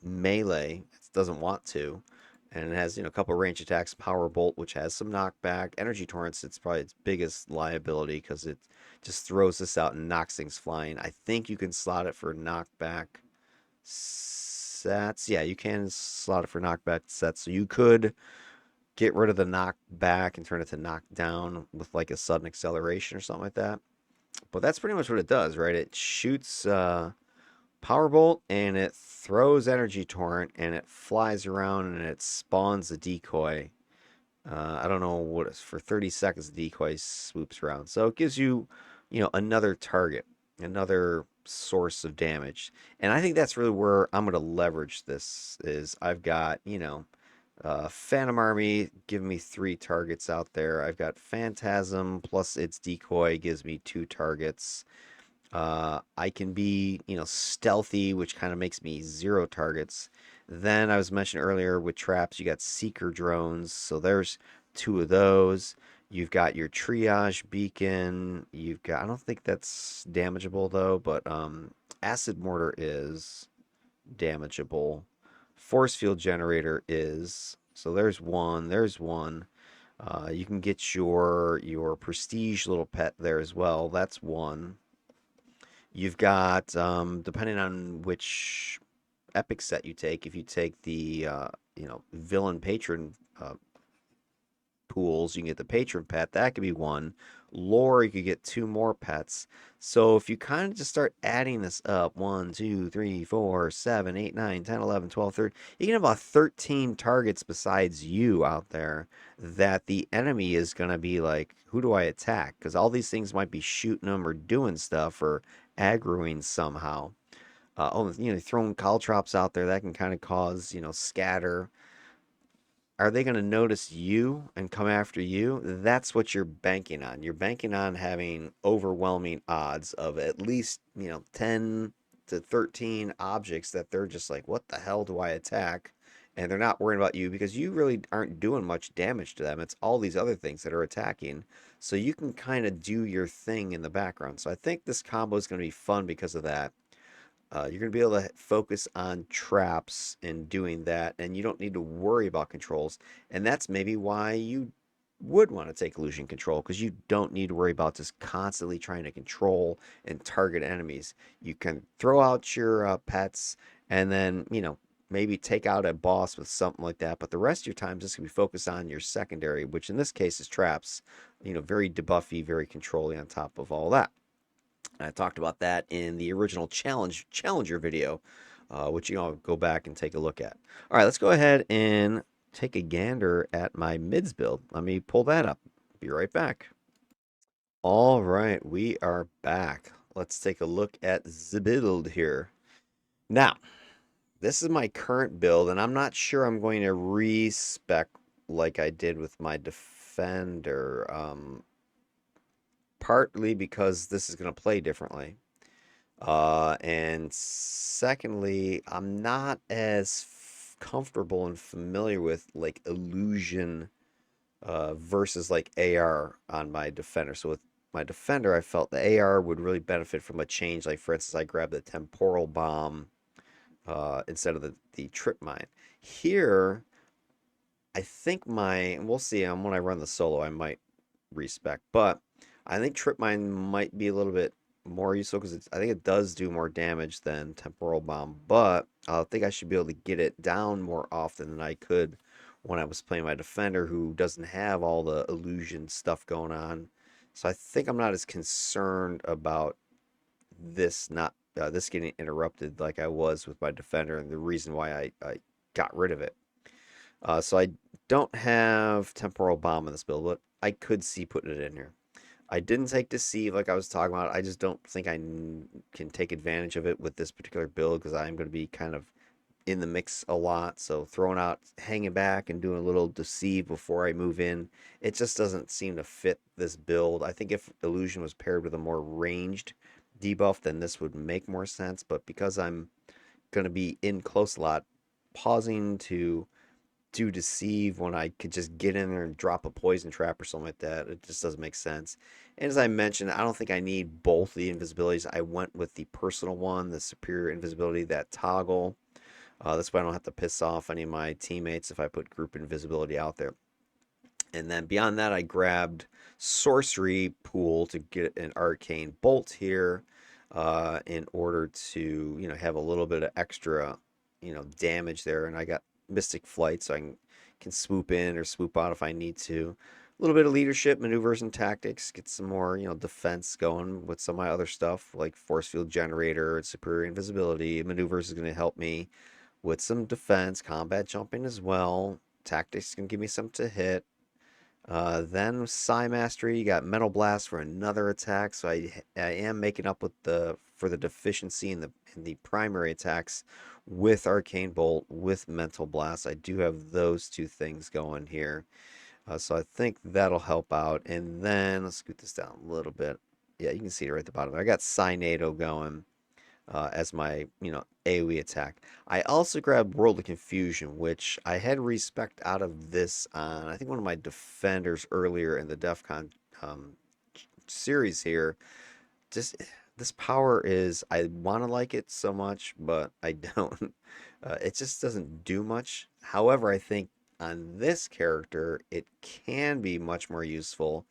S1: melee. It doesn't want to. And it has a couple of range attacks. Power Bolt, which has some knockback. Energy Torrents, it's probably its biggest liability because it just throws this out and knocks things flying. I think you can slot it for knockback sets. Yeah, you can slot it for knockback sets. So you could get rid of the knockback and turn it to knockdown with like a sudden acceleration or something like that. But that's pretty much what it does, right? It shoots power bolt and it throws energy torrent and it flies around and it spawns a decoy. I don't know what it's for 30 seconds. The decoy swoops around, so it gives you, another target, another source of damage. And I think that's really where I'm going to leverage this. Is I've got Phantom Army giving me 3 targets out there. I've got Phantasm plus its decoy gives me 2 targets. I can be, stealthy, which kind of makes me 0 targets. Then I was mentioned earlier with traps, you got seeker drones, so there's 2 of those. You've got your triage beacon. You've got, I don't think that's damageable though, but acid mortar is damageable. Force field generator is. So there's one. There's one. You can get your prestige little pet there as well. That's one. You've got, depending on which epic set you take, if you take the, villain patron pools, you can get the patron pet. That could be one. Lore, you could get 2 more pets. So if you kind of just start adding this up 1, 2, 3, 4, 7, 8, 9, 10, 11, 12, 13, you can have about 13 targets besides you out there that the enemy is going to be like, who do I attack? Because all these things might be shooting them or doing stuff or aggroing somehow. Throwing caltrops out there that can kind of cause, scatter. Are they going to notice you and come after you? That's what you're banking on. You're banking on having overwhelming odds of at least, 10 to 13 objects that they're just like, what the hell do I attack? And they're not worrying about you because you really aren't doing much damage to them. It's all these other things that are attacking. So you can kind of do your thing in the background. So I think this combo is going to be fun because of that. You're going to be able to focus on traps and doing that, and you don't need to worry about controls. And that's maybe why you would want to take illusion control, because you don't need to worry about just constantly trying to control and target enemies. You can throw out your pets and then, maybe take out a boss with something like that. But the rest of your time is just going to be focused on your secondary, which in this case is traps. Very debuffy, very controlling on top of all that. I talked about that in the original Challenger video, which go back and take a look at. All right, let's go ahead and take a gander at my MIDS build. Let me pull that up. Be right back. All right, we are back. Let's take a look at the build here. Now, this is my current build, and I'm not sure I'm going to respec like I did with my Defender. Partly because this is going to play differently. And secondly, I'm not as comfortable and familiar with like illusion versus like AR on my defender. So with my defender, I felt the AR would really benefit from a change. Like for instance, I grabbed the temporal bomb instead of the trip mine. Here, I think we'll see. When I run the solo, I might respec, but I think trip mine might be a little bit more useful because I think it does do more damage than temporal bomb. But I think I should be able to get it down more often than I could when I was playing my defender, who doesn't have all the illusion stuff going on. So I think I'm not as concerned about this getting interrupted like I was with my defender, and the reason why I got rid of it. So I don't have temporal bomb in this build, but I could see putting it in here. I didn't take deceive like I was talking about. I just don't think can take advantage of it with this particular build because I'm going to be kind of in the mix a lot. So throwing out, hanging back, and doing a little deceive before I move in, it just doesn't seem to fit this build. I think if illusion was paired with a more ranged debuff, then this would make more sense. But because I'm going to be in close a lot, pausing to do deceive when I could just get in there and drop a poison trap or something like that. It just doesn't make sense. And as I mentioned, I don't think I need both the invisibilities. I went with the personal one, the superior invisibility, that toggle. That's why I don't have to piss off any of my teammates if I put group invisibility out there. And then beyond that, I grabbed sorcery pool to get an arcane bolt here in order to have a little bit of extra damage there. And I got mystic flight, so I can swoop in or swoop out if I need to. A little bit of leadership, maneuvers, and tactics. Get some more defense going with some of my other stuff like force field generator and superior invisibility. Maneuvers is going to help me with some defense, combat jumping as well. Tactics can give me some to hit. Then Psi Mastery, you got Metal Blast for another attack, so I am making up with the deficiency in the primary attacks with Arcane Bolt, with Mental Blast. I do have those two things going here, so I think that'll help out. And then let's scoot this down a little bit. Yeah, you can see it right at the bottom. I got Cynado going as my AoE attack. I also grabbed World of Confusion, which I had respect out of this on I think one of my defenders earlier in the DEFCON um, series here. Just this power is I want to like it so much, but I don't. It just doesn't do much. However, I think on this character it can be much more useful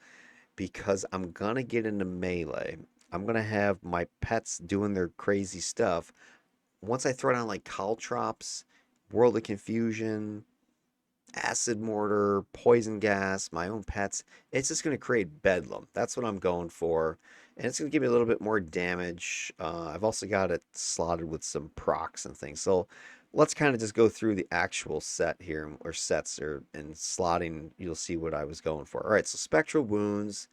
S1: because I'm gonna get into melee. I'm gonna have my pets doing their crazy stuff. Once I throw down like caltrops, World of Confusion, acid mortar, poison gas, my own pets, it's just gonna create bedlam. That's what I'm going for, and it's gonna give me a little bit more damage. I've also got it slotted with some procs and things. So let's kind of just go through the actual set here or sets or and slotting. You'll see what I was going for. All right, so spectral wounds.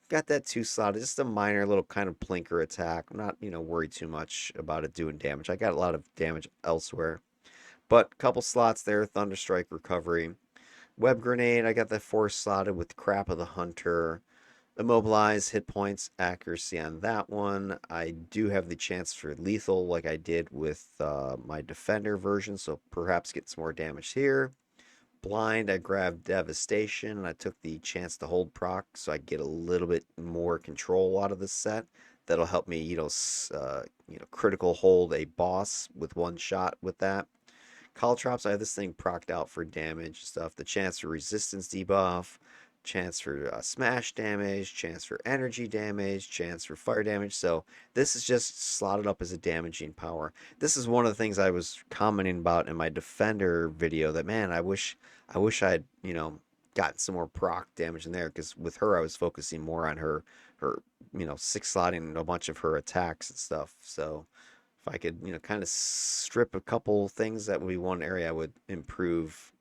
S1: Got that two slotted, just a minor little kind of plinker attack. I'm not, worried too much about it doing damage. I got a lot of damage elsewhere. But a couple slots there, Thunderstrike recovery. Web grenade, I got that four slotted with Crap of the Hunter. Immobilize, hit points, accuracy on that one. I do have the chance for lethal like I did with my defender version, so perhaps get some more damage here. Blind, I grabbed Devastation, and I took the chance to hold proc, so I get a little bit more control out of this set. That'll help me, critical hold a boss with one shot with that. Caltrops, I have this thing procced out for damage stuff. The chance for resistance debuff, chance for smash damage, chance for energy damage, chance for fire damage. So this is just slotted up as a damaging power. This is one of the things I was commenting about in my defender video that, man, I wish I'd, gotten some more proc damage in there because with her I was focusing more on her six slotting a bunch of her attacks and stuff. So if I could, kind of strip a couple things, that would be one area I would improve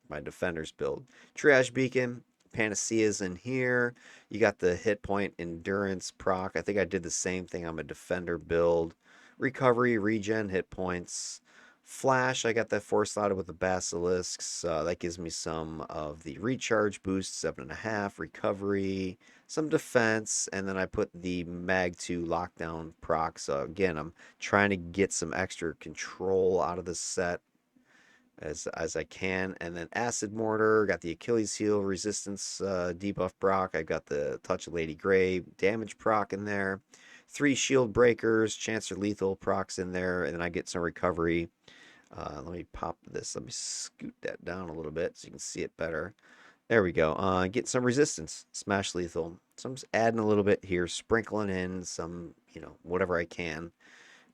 S1: my defender's build. Triage Beacon, Panacea's in here. You got the hit point endurance proc. I think I did the same thing on my defender build. Recovery, regen, hit points. Flash, I got that 4 slotted with the basilisks. That gives me some of the recharge boost, 7.5, recovery, some defense, and then I put the Mag 2 lockdown proc. So again, I'm trying to get some extra control out of this set as I can. And then Acid Mortar, got the Achilles Heel resistance debuff proc. I got the Touch of Lady Grey damage proc in there. 3 shield breakers, chance for lethal procs in there, and then I get some recovery. Let me pop this. Let me scoot that down a little bit so you can see it better. There we go. Get some resistance. Smash lethal. So I'm just adding a little bit here, sprinkling in some, whatever I can.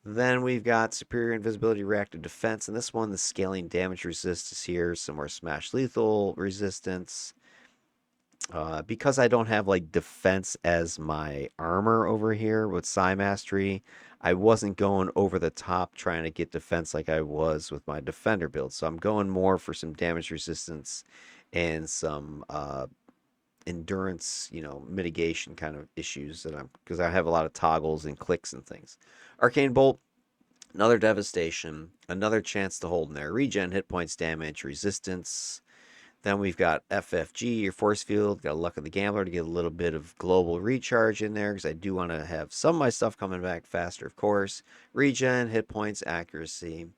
S1: Then we've got superior invisibility, reactive defense, and this one, the scaling damage resist is here. Some more smash lethal resistance. Because I don't have like defense as my armor over here with Psi Mastery, I wasn't going over the top trying to get defense like I was with my defender build. So I'm going more for some damage resistance and some endurance, mitigation kind of issues because I have a lot of toggles and clicks and things. Arcane Bolt, another devastation, another chance to hold in there. Regen, hit points, damage, resistance. Then we've got FFG, your force field. Got Luck of the Gambler to get a little bit of global recharge in there because I do want to have some of my stuff coming back faster, of course. Regen, hit points, accuracy.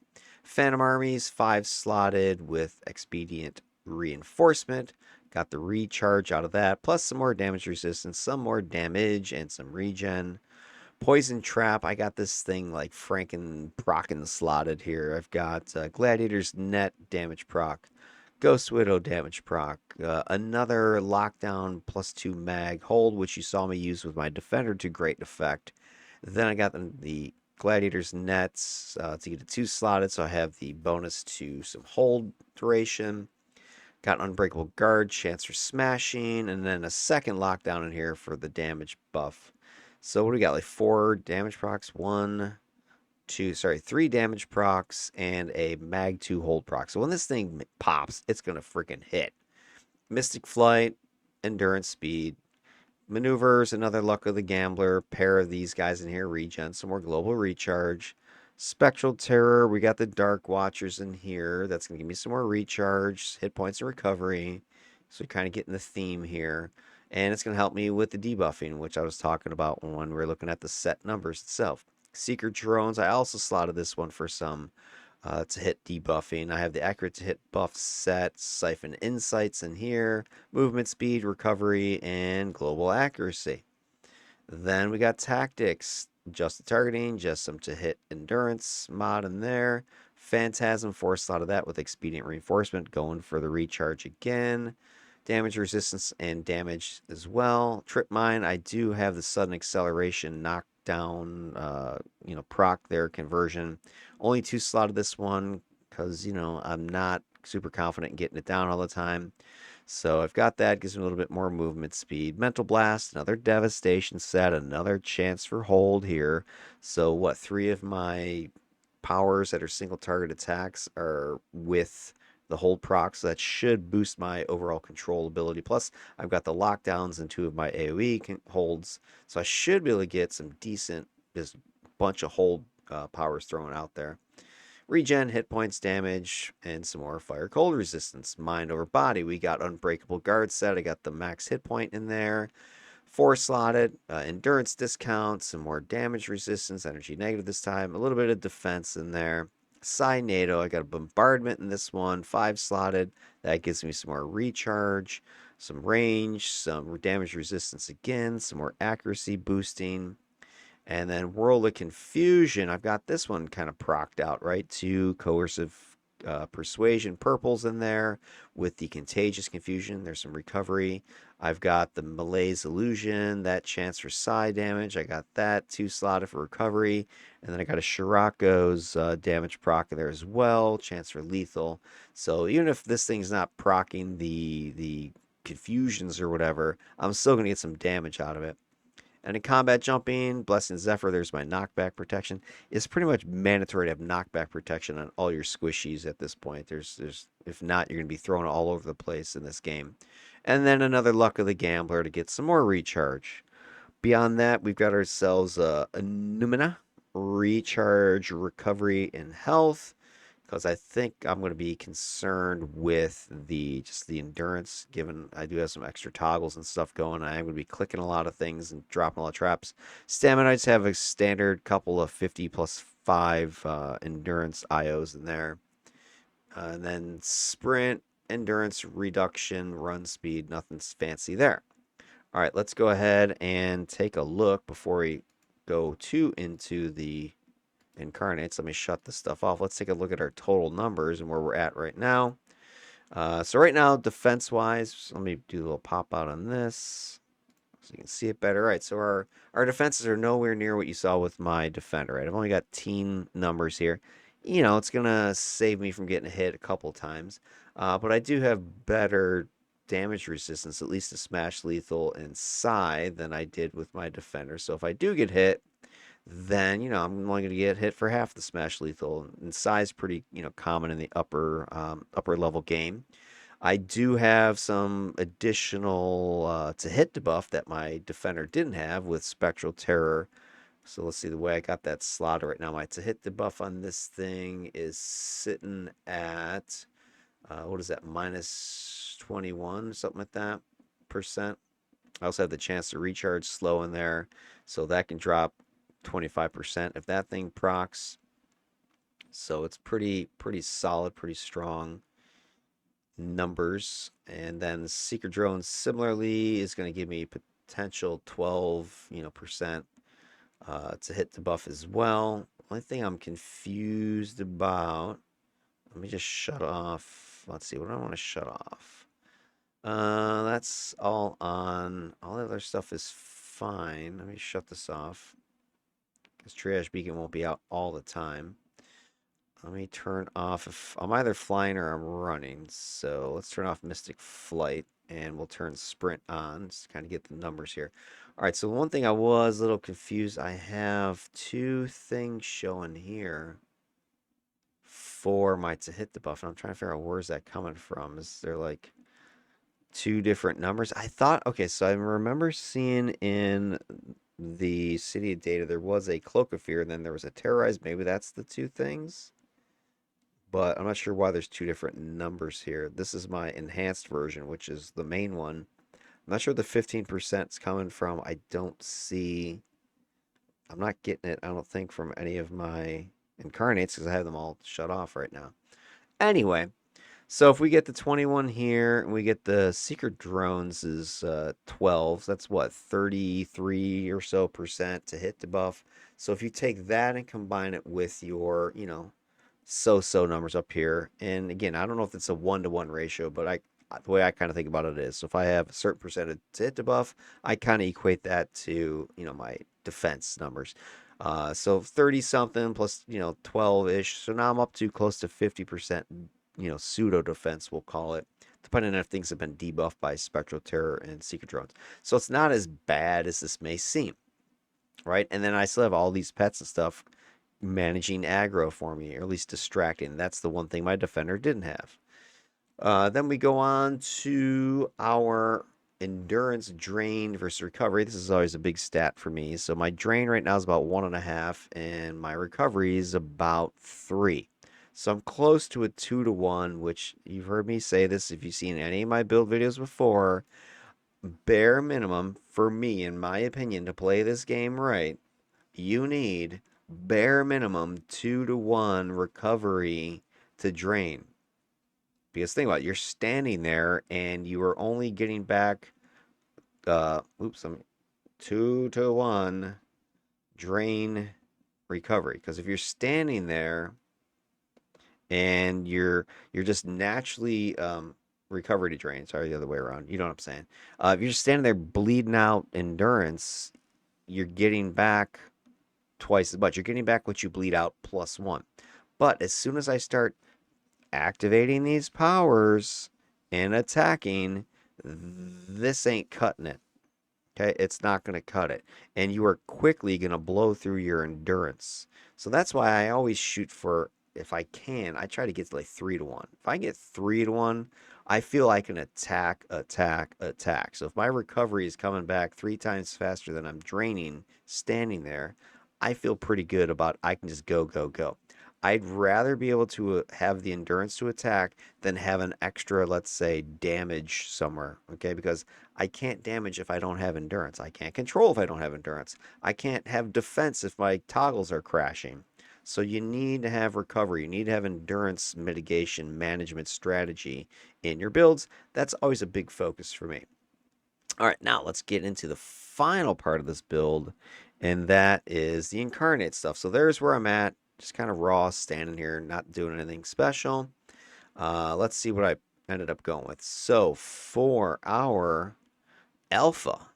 S1: Phantom Armies, 5 slotted with Expedient Reinforcement. Got the recharge out of that, plus some more damage resistance, some more damage, and some regen. Poison Trap, I got this thing like Franken Procken slotted here. I've got Gladiator's Net damage proc. Ghost Widow damage proc, another lockdown +2 mag hold, which you saw me use with my defender to great effect. Then I got the Gladiator's Nets to get a 2 slotted, so I have the bonus to some hold duration. Got Unbreakable Guard, chance for smashing, and then a second lockdown in here for the damage buff. So what do we got? Like 4 damage procs, 3 damage procs, and a Mag 2 hold proc. So when this thing pops, it's going to freaking hit. Mystic Flight, Endurance Speed, Maneuvers, another Luck of the Gambler, pair of these guys in here, regen, some more global recharge. Spectral Terror, we got the Dark Watchers in here. That's going to give me some more recharge, hit points, and recovery. So we're kind of getting the theme here. And it's going to help me with the debuffing, which I was talking about when we were looking at the set numbers itself. Seeker Drones, I also slotted this one for some to hit debuffing. I have the accurate to hit buff set, Siphon Insights in here, movement speed, recovery, and global accuracy. Then we got Tactics, just the targeting, just some to hit endurance mod in there. Phantasm, 4 slot of that with Expedient Reinforcement, going for the recharge again. Damage resistance and damage as well. Trip Mine, I do have the sudden acceleration knockdown, proc there, conversion. Only 2 slotted this one because, I'm not super confident in getting it down all the time. So I've got that, gives me a little bit more movement speed. Mental Blast, another devastation set, another chance for hold here. So what, 3 of my powers that are single target attacks are with the hold proc, so that should boost my overall control ability. Plus, I've got the lockdowns and 2 of my AoE holds, so I should be able to get some decent, just bunch of hold powers thrown out there. Regen, hit points, damage, and some more fire cold resistance. Mind over body, we got Unbreakable Guard set. I got the max hit point in there. 4 slotted, endurance discount, some more damage resistance, energy negative this time, a little bit of defense in there. Psi NATO, I got a bombardment in this one, 5 slotted. That gives me some more recharge, some range, some damage resistance again, some more accuracy boosting. And then World of Confusion, I've got this one kind of procced out, right? 2 coercive persuasion purples in there with the contagious confusion. There's some recovery. I've got the Malaise Illusion, that chance for psi damage. I got that 2 slotted for recovery. And then I got a Shirako's damage proc there as well, chance for lethal. So even if this thing's not procking the confusions or whatever, I'm still going to get some damage out of it. And in combat jumping, Blessing Zephyr, there's my knockback protection. It's pretty much mandatory to have knockback protection on all your squishies at this point. There's if not, you're going to be thrown all over the place in this game. And then another Luck of the Gambler to get some more recharge. Beyond that, we've got ourselves a Numina, recharge, recovery, and health. because I think I'm going to be concerned with just the endurance, given I do have some extra toggles and stuff going. I am going to be clicking a lot of things and dropping a lot of traps. Staminites have a standard couple of 50 plus 5 endurance IOs in there. And then sprint, endurance, reduction, run speed, nothing's fancy there. All right, let's go ahead and take a look before we go too into the incarnates. Let me shut this stuff off. Let's take a look at our total numbers and where we're at right now. So right now, defense-wise, let me do a little pop out on this so you can see it better. All right, so our defenses are nowhere near what you saw with my defender. Right, I've only got teen numbers here. You know, it's gonna save me from getting hit a couple times, but I do have better damage resistance, at least to smash, lethal, and psi than I did with my defender. So if I do get hit, then I'm only going to get hit for half the smash lethal, and size pretty common in the upper level game. I do have some additional to hit debuff that my defender didn't have with spectral terror. So let's see the way I got that slotted right now. My to hit debuff on this thing is sitting at what is that, minus 21, something like that percent. I also have the chance to recharge slow in there, so that can drop 25% if that thing procs. So it's pretty solid, pretty strong numbers. And then Seeker Drone similarly is going to give me potential 12 percent to hit the buff as well. Only thing I'm confused about, let me just shut off. Let's see, what do I want to shut off? That's all on. All the other stuff is fine. Let me shut this off, because Triage Beacon won't be out all the time. Let me turn off, if I'm either flying or I'm running. So let's turn off Mystic Flight and we'll turn Sprint on just to kind of get the numbers here. All right, so one thing I was a little confused, I have two things showing here for my to hit the buff, and I'm trying to figure out where's that coming from. Is there like two different numbers? I thought, okay, so I remember seeing in the City of Data there was a Cloak of Fear, and then there was a Terrorize. Maybe that's the two things, but I'm not sure why there's two different numbers here. This is my enhanced version, which is the main one. I'm not sure the 15% is coming from. I don't see, I'm not getting it, I don't think, from any of my incarnates because I have them all shut off right now. Anyway, so if we get the 21 here and we get the secret drones is 12, so that's what, 33 or so percent to hit debuff. So if you take that and combine it with your, so-so numbers up here, and again, I don't know if it's a 1-to-1 ratio, but the way I kind of think about it is, so if I have a certain percentage to hit debuff, I kind of equate that to, my defense numbers. So 30 something plus, 12-ish. So now I'm up to close to 50%, pseudo defense, we'll call it, depending on if things have been debuffed by Spectral Terror and Secret Drones. So it's not as bad as this may seem, right? And then I still have all these pets and stuff managing aggro for me, or at least distracting. That's the one thing my defender didn't have. Then we go on to our endurance drain versus recovery. This is always a big stat for me. So my drain right now is about 1.5, and my recovery is about 3. So I'm close to a 2-to-1, which you've heard me say this if you've seen any of my build videos before. Bare minimum for me, in my opinion, to play this game right, you need bare minimum 2-to-1 recovery to drain. Because think about it, you're standing there and you are only getting back, 2-to-1 drain recovery. Because if you're standing there and you're just naturally recovery to drain, sorry, the other way around, you know what I'm saying. If you're just standing there bleeding out endurance, you're getting back twice as much. You're getting back what you bleed out plus 1. But as soon as I start activating these powers and attacking, this ain't cutting it. Okay, it's not going to cut it, and you are quickly going to blow through your endurance. So that's why I always shoot for, if I can, I try to get to like 3-to-1. If I get 3-to-1, I feel I can attack. So if my recovery is coming back 3 times faster than I'm draining standing there, I feel pretty good about I can just go. I'd rather be able to have the endurance to attack than have an extra, let's say, damage somewhere. Okay, because I can't damage if I don't have endurance. I can't control if I don't have endurance. I can't have defense if my toggles are crashing. So you need to have recovery. You need to have endurance mitigation management strategy in your builds. That's always a big focus for me. All right, now let's get into the final part of this build, and that is the incarnate stuff. So there's where I'm at, just kind of raw, standing here, not doing anything special. Let's see what I ended up going with. So for our alpha,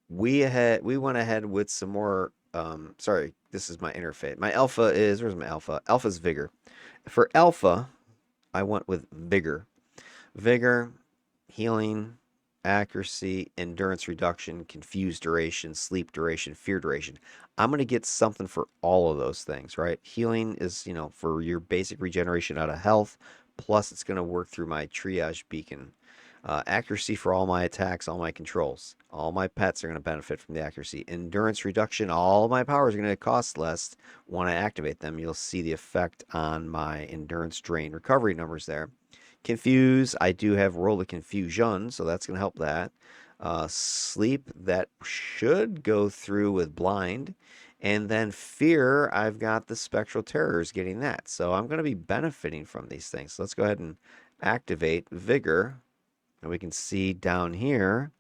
S1: we went ahead with some more. Sorry, this is my interface. My alpha is, where's my alpha? Alpha's vigor. For alpha, I went with vigor. Vigor, healing, accuracy, endurance reduction, confused duration, sleep duration, fear duration. I'm going to get something for all of those things, right? Healing is, for your basic regeneration out of health, plus it's going to work through my triage beacon. Accuracy for all my attacks, all my controls. All my pets are going to benefit from the accuracy. Endurance reduction, all my powers are going to cost less when I activate them. You'll see the effect on my endurance drain recovery numbers there. Confuse, I do have World of Confusion, so that's going to help that. Sleep, that should go through with Blind. And then Fear, I've got the Spectral Terrors getting that. So I'm going to be benefiting from these things. So let's go ahead and activate Vigor. And we can see down here,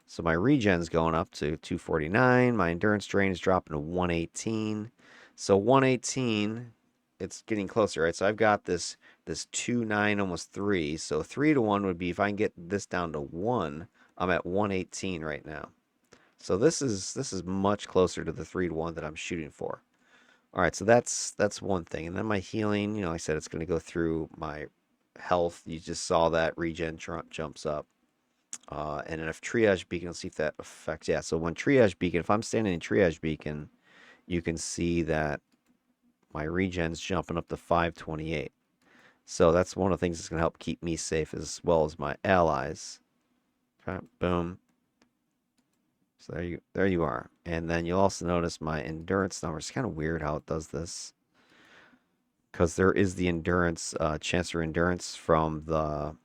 S1: so my regen's going up to 249. My endurance drain is dropping to 118. So 118, it's getting closer, right? So I've got this 2.9, almost 3. So 3 to 1 would be, if I can get this down to 1, I'm at 118 right now. So this is much closer to the 3 to 1 that I'm shooting for. All right, so that's one thing. And then my healing, like I said, it's going to go through my health. You just saw that regen jumps up. And then if triage beacon, let's see if that affects. Yeah, so when triage beacon, if I'm standing in triage beacon, you can see that my regen's jumping up to 528. So that's one of the things that's going to help keep me safe as well as my allies. Okay, boom. So there you are. And then you'll also notice my endurance number. It's kind of weird how it does this, because there is the endurance, Chancellor endurance from the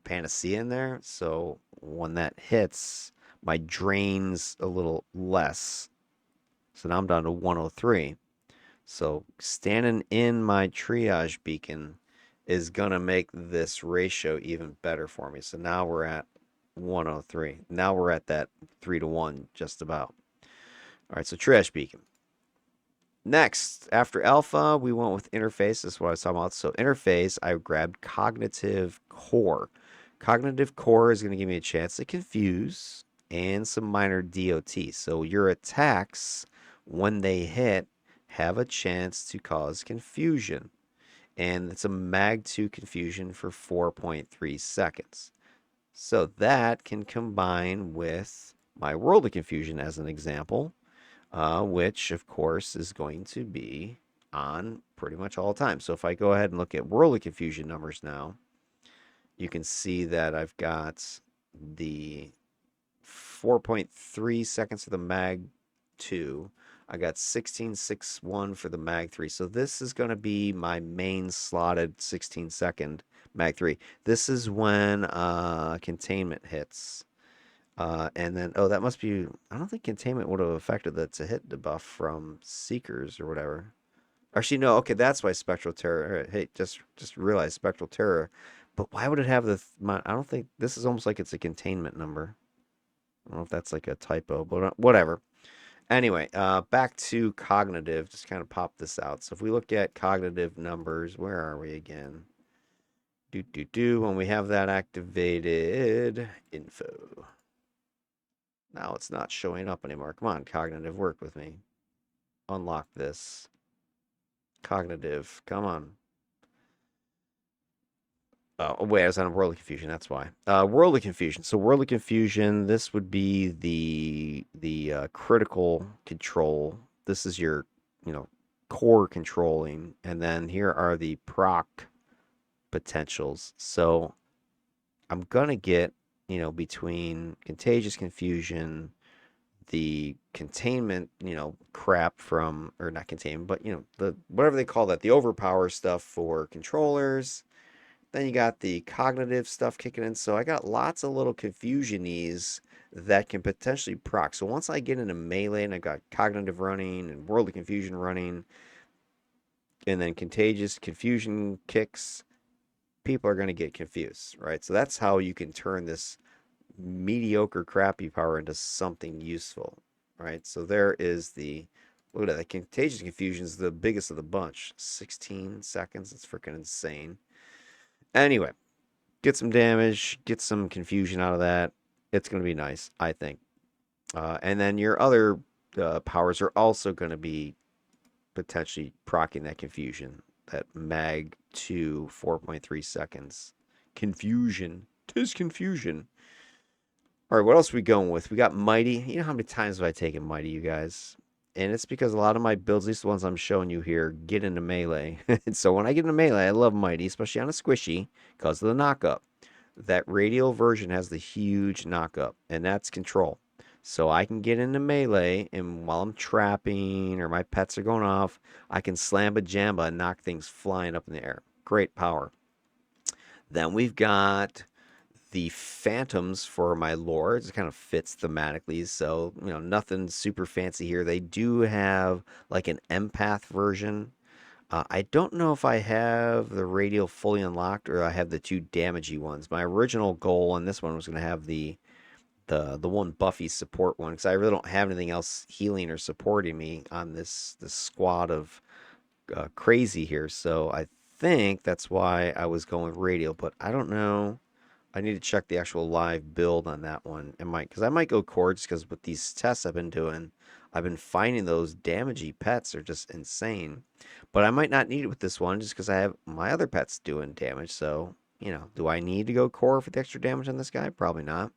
S1: Panacea in there. So when that hits, my drain's a little less. So now I'm down to 103. So standing in my triage beacon is going to make this ratio even better for me. So now we're at 103. Now we're at that 3 to 1 just about. All right, so triage beacon. Next, after alpha, we went with interface. This is what I was talking about. So interface, I grabbed cognitive core. Cognitive core is going to give me a chance to confuse and some minor DOT. So your attacks, when they hit, have a chance to cause confusion. And it's a mag 2 confusion for 4.3 seconds. So that can combine with my World of Confusion as an example, which of course is going to be on pretty much all the time. So if I go ahead and look at World of Confusion numbers now, you can see that I've got the 4.3 seconds for the mag 2. I got 1661 for the mag 3. So this is going to be my main slotted 16-second mag 3. This is when containment hits. And then, that must be, I don't think containment would have affected the to hit debuff from Seekers or whatever. Actually, no, okay, that's why Spectral Terror. Right, hey, just realize Spectral Terror. But why would it have I don't think, this is almost like it's a containment number. I don't know if that's like a typo, but whatever. Anyway, back to cognitive. Just kind of pop this out. So if we look at cognitive numbers, where are we again? When we have that activated, info. Now it's not showing up anymore. Come on, cognitive, work with me. Unlock this. Cognitive, come on. Oh, wait, I was on World of Confusion, that's why. World of Confusion. So World of Confusion, this would be the critical control. This is your, core controlling. And then here are the proc potentials. So I'm going to get, between Contagious Confusion, the containment, crap from, or not containment, but the whatever they call that, the overpower stuff for controllers. Then you got the cognitive stuff kicking in. So I got lots of little confusionies that can potentially proc. So once I get into melee and I got cognitive running and world of confusion running, and then contagious confusion kicks, people are going to get confused, right? So that's how you can turn this mediocre, crappy power into something useful, right? So there is look at that. The contagious confusion is the biggest of the bunch. 16 seconds. That's freaking insane. Anyway, get some damage, get some confusion out of that. It's going to be nice, I think. And then your other powers are also going to be potentially proccing that confusion. That mag to 4.3 seconds. Confusion. Tis confusion. All right, what else are we going with? We got Mighty. You know how many times have I taken Mighty, you guys? And it's because a lot of my builds, at least the ones I'm showing you here, get into melee. And so when I get into melee, I love Mighty, especially on a squishy, because of the knockup. That radial version has the huge knockup, and that's control. So I can get into melee, and while I'm trapping or my pets are going off, I can slam a jamba and knock things flying up in the air. Great power. Then we've got the phantoms for my lords. It kind of fits thematically, so nothing super fancy here. They do have like an empath version. I don't know if I have the radial fully unlocked or I have the two damagey ones. My original goal on this one was going to have the one Buffy support one, because I really don't have anything else healing or supporting me on this squad of crazy here. So I think that's why I was going with radial, but I don't know. I need to check the actual live build on that one. Because I might go chords, because with these tests I've been doing, I've been finding those damagey pets are just insane. But I might not need it with this one, just because I have my other pets doing damage. So, do I need to go core for the extra damage on this guy? Probably not.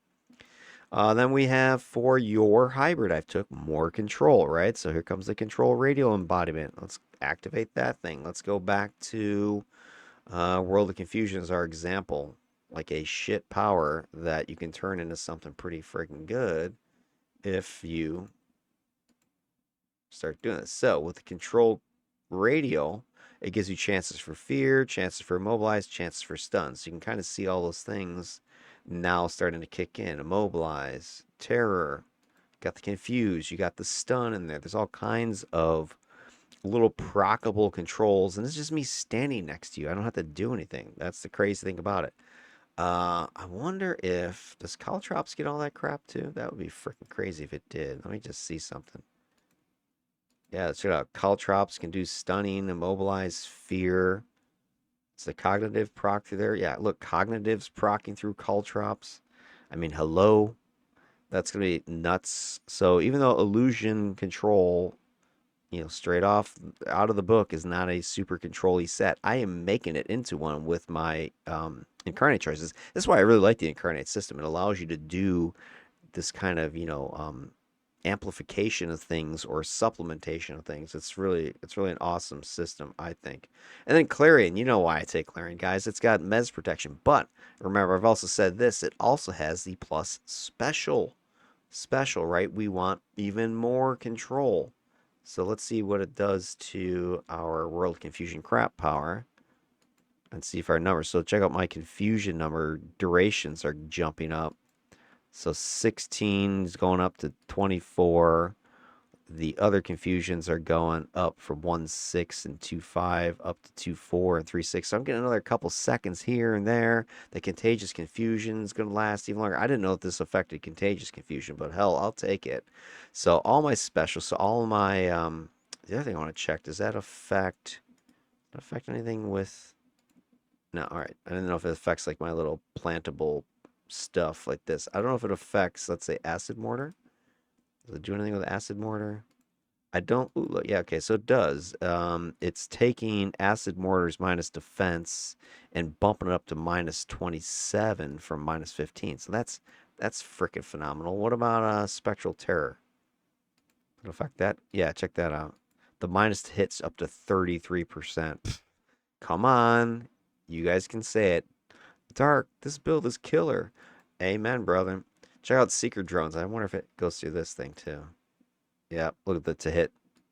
S1: Then we have for your hybrid, I've took more control, right? So here comes the control radial embodiment. Let's activate that thing. Let's go back to World of Confusion as our example. Like a shit power that you can turn into something pretty freaking good if you start doing this. So with the control radial, it gives you chances for fear, chances for immobilize, chances for stun. So you can kind of see all those things now starting to kick in. Immobilize, terror, got the confuse, you got the stun in there. There's all kinds of little proccable controls, and it's just me standing next to you. I don't have to do anything. That's the crazy thing about it. I wonder if does Caltrops get all that crap too? That would be freaking crazy if it did. Let me just see something. Yeah, let's check it out. Caltrops can do stunning, immobilize, fear. It's the cognitive proc through there. Yeah, look, cognitive's procking through Caltrops. I mean, hello. That's gonna be nuts. So even though illusion control, straight off out of the book is not a super control-y set, I am making it into one with my incarnate choices. This is why I really like the incarnate system. It allows you to do this kind of amplification of things or supplementation of things. It's really an awesome system, I think. And then Clarion, you know why I take Clarion, guys. It's got Mez protection, but remember, I've also said this, it also has the plus special, right? We want even more control. So let's see what it does to our World Confusion crap power and see if our numbers. So check out my confusion number. Durations are jumping up. So 16 is going up to 24. The other confusions are going up from 1.6 and 2.5 up to 2.4 and 3.6. So I'm getting another couple seconds here and there. The contagious confusion is going to last even longer. I didn't know if this affected contagious confusion, but hell, I'll take it. So all my specials, so all my the other thing I want to check, does that affect anything with? No, all right. I didn't know if it affects like my little plantable stuff like this. I don't know if it affects, let's say, acid mortar. Does it do anything with acid mortar? I don't. Ooh, look, yeah, okay, so it does. It's taking acid mortar's minus defense and bumping it up to minus 27 from minus 15. So that's freaking phenomenal. What about spectral terror? Does it affect that? Yeah, check that out. The minus hits up to 33%. Come on, you guys can say it. Dark, this build is killer. Amen, brother. Check out Seeker drones. I wonder if it goes through this thing too. Yeah, look at the to hit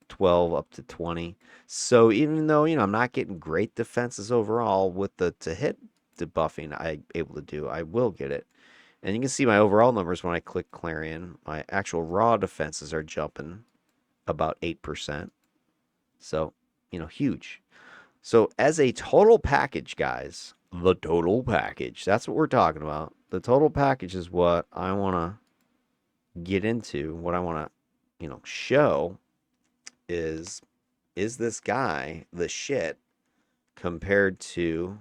S1: 12 up to 20. So even though, I'm not getting great defenses overall with the to hit debuffing I'm able to do, I will get it. And you can see my overall numbers when I click Clarion. My actual raw defenses are jumping about 8%. So, huge. So as a total package, guys, the total package, that's what we're talking about. The total package is what I want to get into, what I want to, show is this guy the shit compared to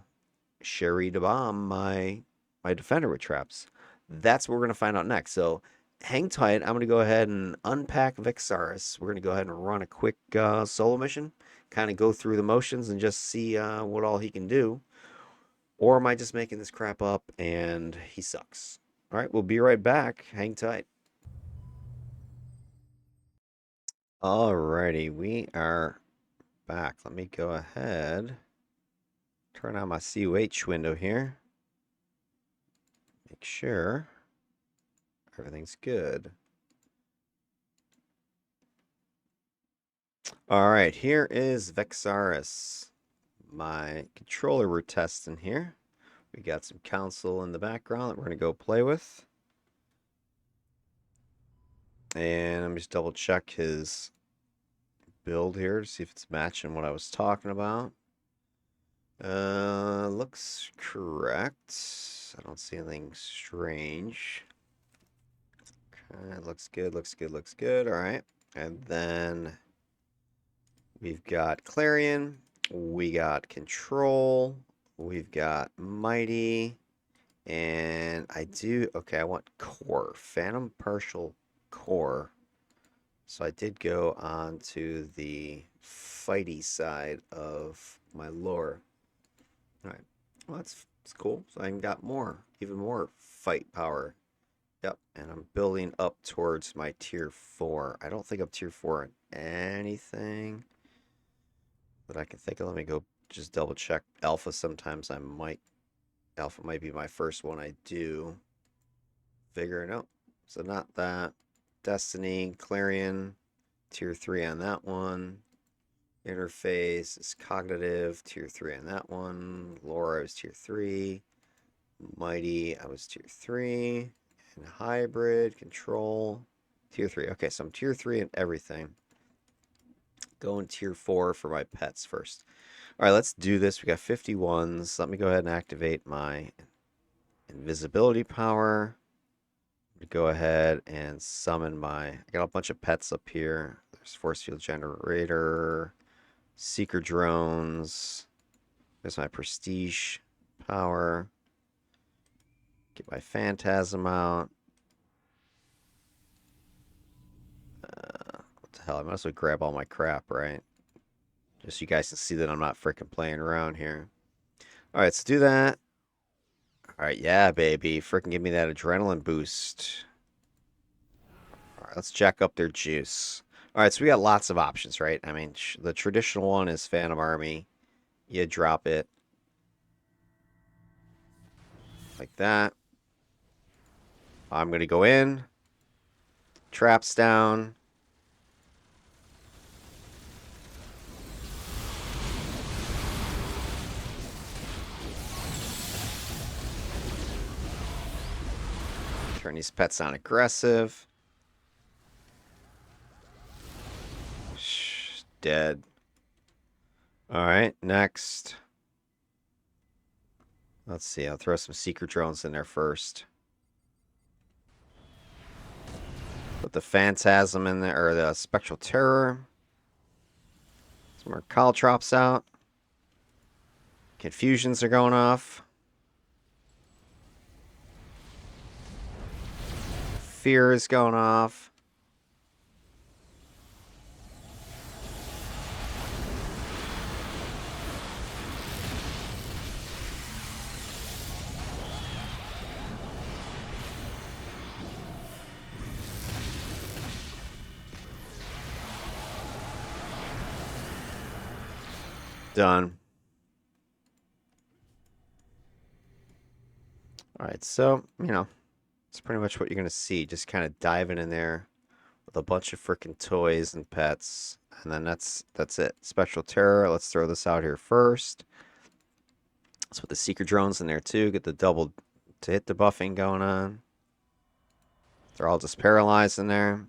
S1: Sherry DeBomb, my defender with traps? That's what we're going to find out next. So hang tight. I'm going to go ahead and unpack Vexaris. We're going to go ahead and run a quick solo mission, kind of go through the motions and just see what all he can do. Or am I just making this crap up and he sucks? All right, we'll be right back. Hang tight. Alrighty, we are back. Let me go ahead, turn on my CUH window here. Make sure everything's good. All right, here is Vexaris, my controller we're testing here. We got some console in the background that we're going to go play with. And let me just double check his build here to see if it's matching what I was talking about. Looks correct. I don't see anything strange. Okay, looks good, looks good, looks good. All right. And then we've got Clarion, we got Control, we've got Mighty, and I want Core, Phantom Partial Core. So I did go on to the fighty side of my lore. All right, well, that's cool. So I even got even more fight power. Yep, and I'm building up towards my tier 4. I don't think I'm tier 4 in anything that I can think of. Let me go just double check. Alpha, sometimes Alpha might be my first one I do. Figure it out. So not that. Destiny, Clarion, tier 3 on that one. Interface is cognitive, tier 3 on that one. Lore, I was tier 3. Mighty, I was tier 3. And hybrid, control, tier 3. Okay, so I'm tier 3 in everything. Going tier 4 for my pets first. All right, let's do this. We got 51s. Let me go ahead and activate my invisibility power. Go ahead and summon I got a bunch of pets up here. There's force field generator, seeker drones. There's my prestige power. Get my phantasm out. What the hell? I might as well grab all my crap, right? Just so you guys can see that I'm not freaking playing around here. All right, let's do that. All right, yeah, baby. Freaking give me that adrenaline boost. All right, let's jack up their juice. All right, so we got lots of options, right? I mean, the traditional one is Phantom Army. You drop it like that. I'm going to go in. Traps down. Turn these pets on aggressive. Shh, dead. Alright, next. Let's see, I'll throw some secret drones in there first. Put the Phantasm in there, or the Spectral Terror. Some more Caltrops out. Confusions are going off. Fear is going off. Done. All right, so, It's pretty much what you're going to see. Just kind of diving in there with a bunch of freaking toys and pets. And then that's it. Spectral Terror. Let's throw this out here first. Let's put the Seeker drones in there too. Get the double to hit debuffing going on. They're all just paralyzed in there.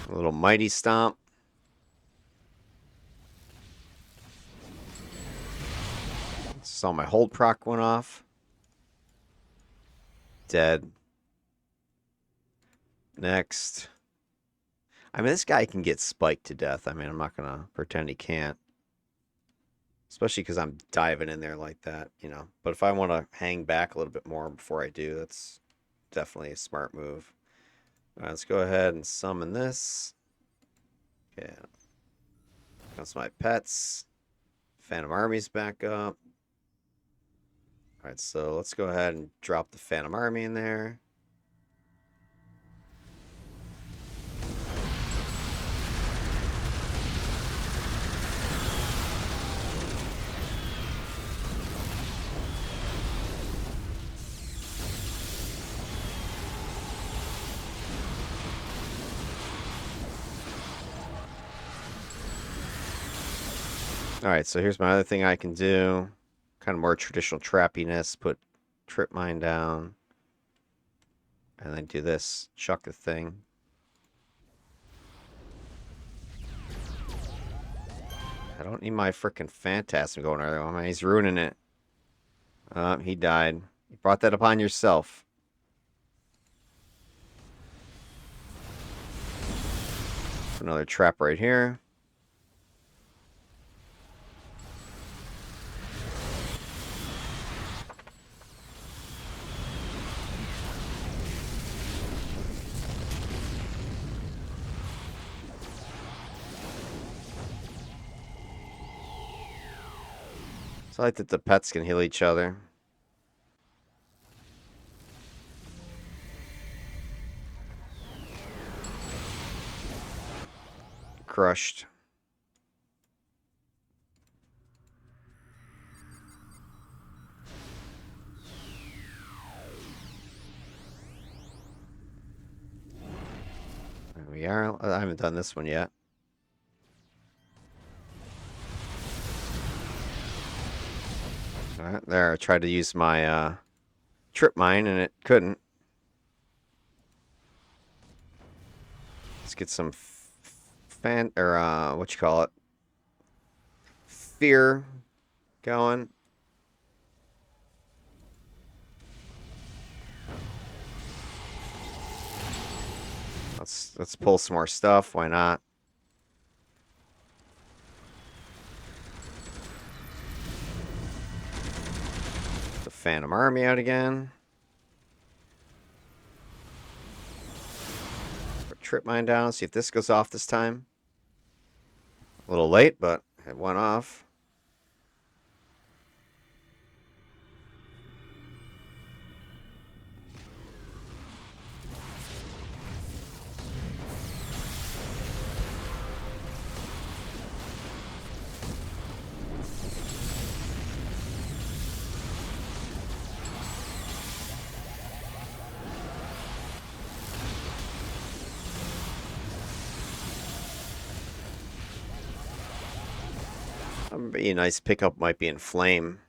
S1: A little mighty stomp. Saw my hold proc went off. Dead. Next. I mean, this guy can get spiked to death. I mean, I'm not going to pretend he can't. Especially because I'm diving in there like that, you know. But if I want to hang back a little bit more before I do, that's definitely a smart move. All right, let's go ahead and summon this. Okay. That's my pets. Phantom Army's back up. All right, so let's go ahead and drop the Phantom Army in there. All right, so here's my other thing I can do. Kind of more traditional trappiness. Put Trip Mine down. And then do this. Chuck the thing. I don't need my frickin' Phantasm going there. I mean, he's ruining it. He died. You brought that upon yourself. Another trap right here. So I like that the pets can heal each other. Crushed. There we are. I haven't done this one yet. Alright, there. I tried to use my Trip Mine and it couldn't. Let's get some what you call it? Fear going. Let's pull some more stuff. Why not? The Phantom Army out again. Put Trip Mine down. See if this goes off this time. A little late, but it went off. Be a nice pickup might be in Flame.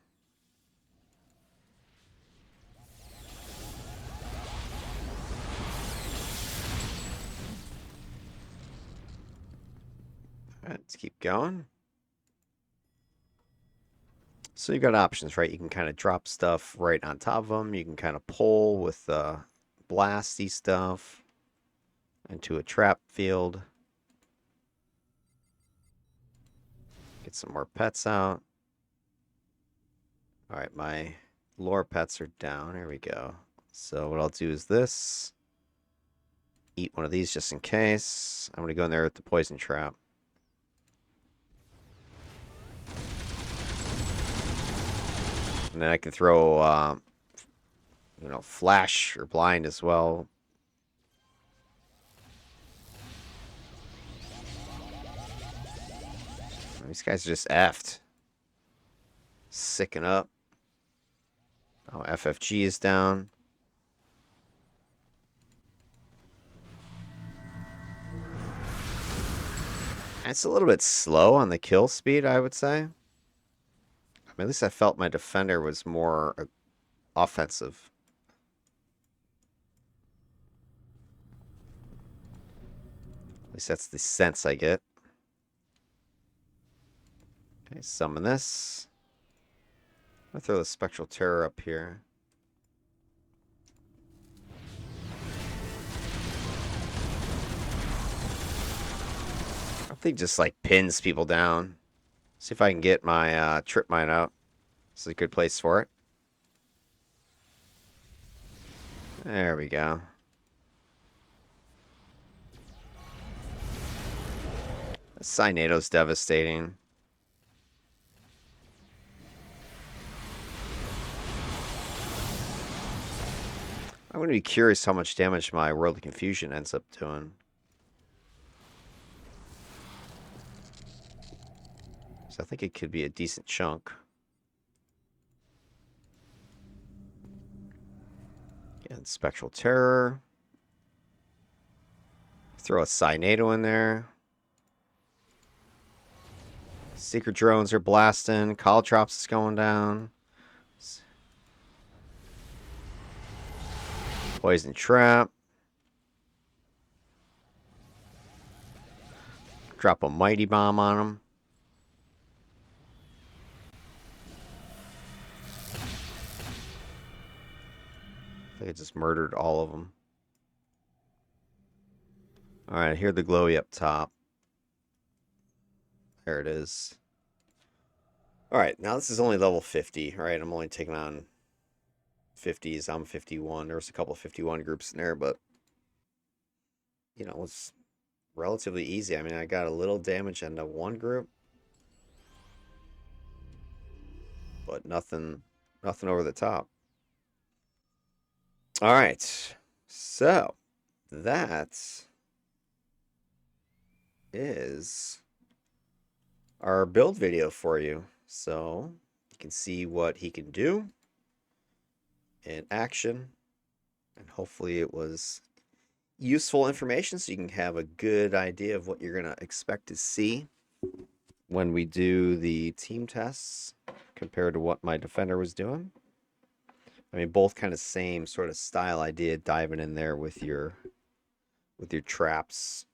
S1: All right, let's keep going. So you've got options, right? You can kind of drop stuff right on top of them. You can kind of pull with blasty stuff into a trap field. Get some more pets out. All right, my lore pets are down. Here we go. So what I'll do is this. Eat one of these just in case. I'm going to go in there with the poison trap. And then I can throw, flash or blind as well. These guys are just effed. Sicking up. Oh, FFG is down. It's a little bit slow on the kill speed, I would say. I mean, at least I felt my defender was more offensive. At least that's the sense I get. Okay, summon this. I'm gonna throw the Spectral Terror up here. I think just like pins people down. See if I can get my trip mine out. This is a good place for it. There we go. Cynado's devastating. I'm going to be curious how much damage my World of Confusion ends up doing. So I think it could be a decent chunk. And Spectral Terror. Throw a Cynado in there. Secret drones are blasting. Caltrops is going down. Poison Trap. Drop a Mighty Bomb on him. I think I just murdered all of them. Alright, here the glowy up top. There it is. Alright, now this is only level 50, right? I'm only taking on 50s. I'm 51. There was a couple of 51 groups in there, but you know, it's relatively easy. I mean, I got a little damage into one group, but nothing over the top. All right, so that is our build video for you. So you can see what he can do in action, and hopefully it was useful information so you can have a good idea of what you're going to expect to see when we do the team tests compared to what my defender was doing. I mean, both kind of same sort of style idea, diving in there with your traps.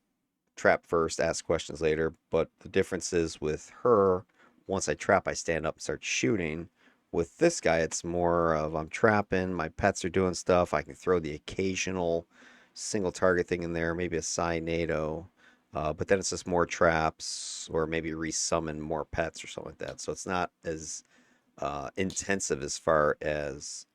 S1: Trap first, ask questions later. But the difference is with her, once I trap, I stand up and start shooting. With this guy, it's more of I'm trapping, my pets are doing stuff. I can throw the occasional single target thing in there, maybe a Cynado. But then it's just more traps, or maybe resummon more pets or something like that. So it's not as intensive as far as,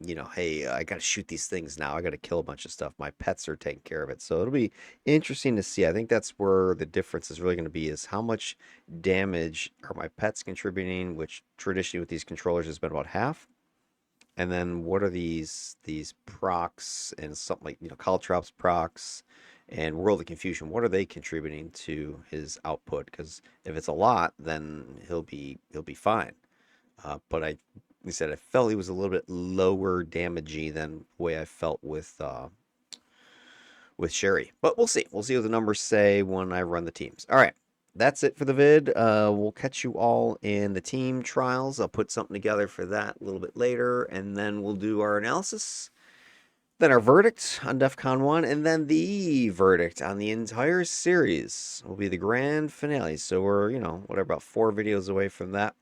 S1: you know, hey, I got to shoot these things now. I got to kill a bunch of stuff. My pets are taking care of it. So it'll be interesting to see. I think that's where the difference is really going to be, is how much damage are my pets contributing, which traditionally with these controllers has been about half. And then what are these procs and something like, you know, Caltrops procs and World of Confusion, what are they contributing to his output? Because if it's a lot, then he'll be fine. But like I said, I felt he was a little bit lower damagey than the way I felt with Sherry. But we'll see. We'll see what the numbers say when I run the teams. All right. That's it for the vid. We'll catch you all in the team trials. I'll put something together for that a little bit later, and then we'll do our analysis. Then our verdict on DEFCON 1, and then the verdict on the entire series will be the grand finale. So we're, you know, whatever, about 4 videos away from that.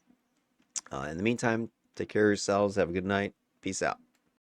S1: In the meantime, take care of yourselves. Have a good night. Peace out.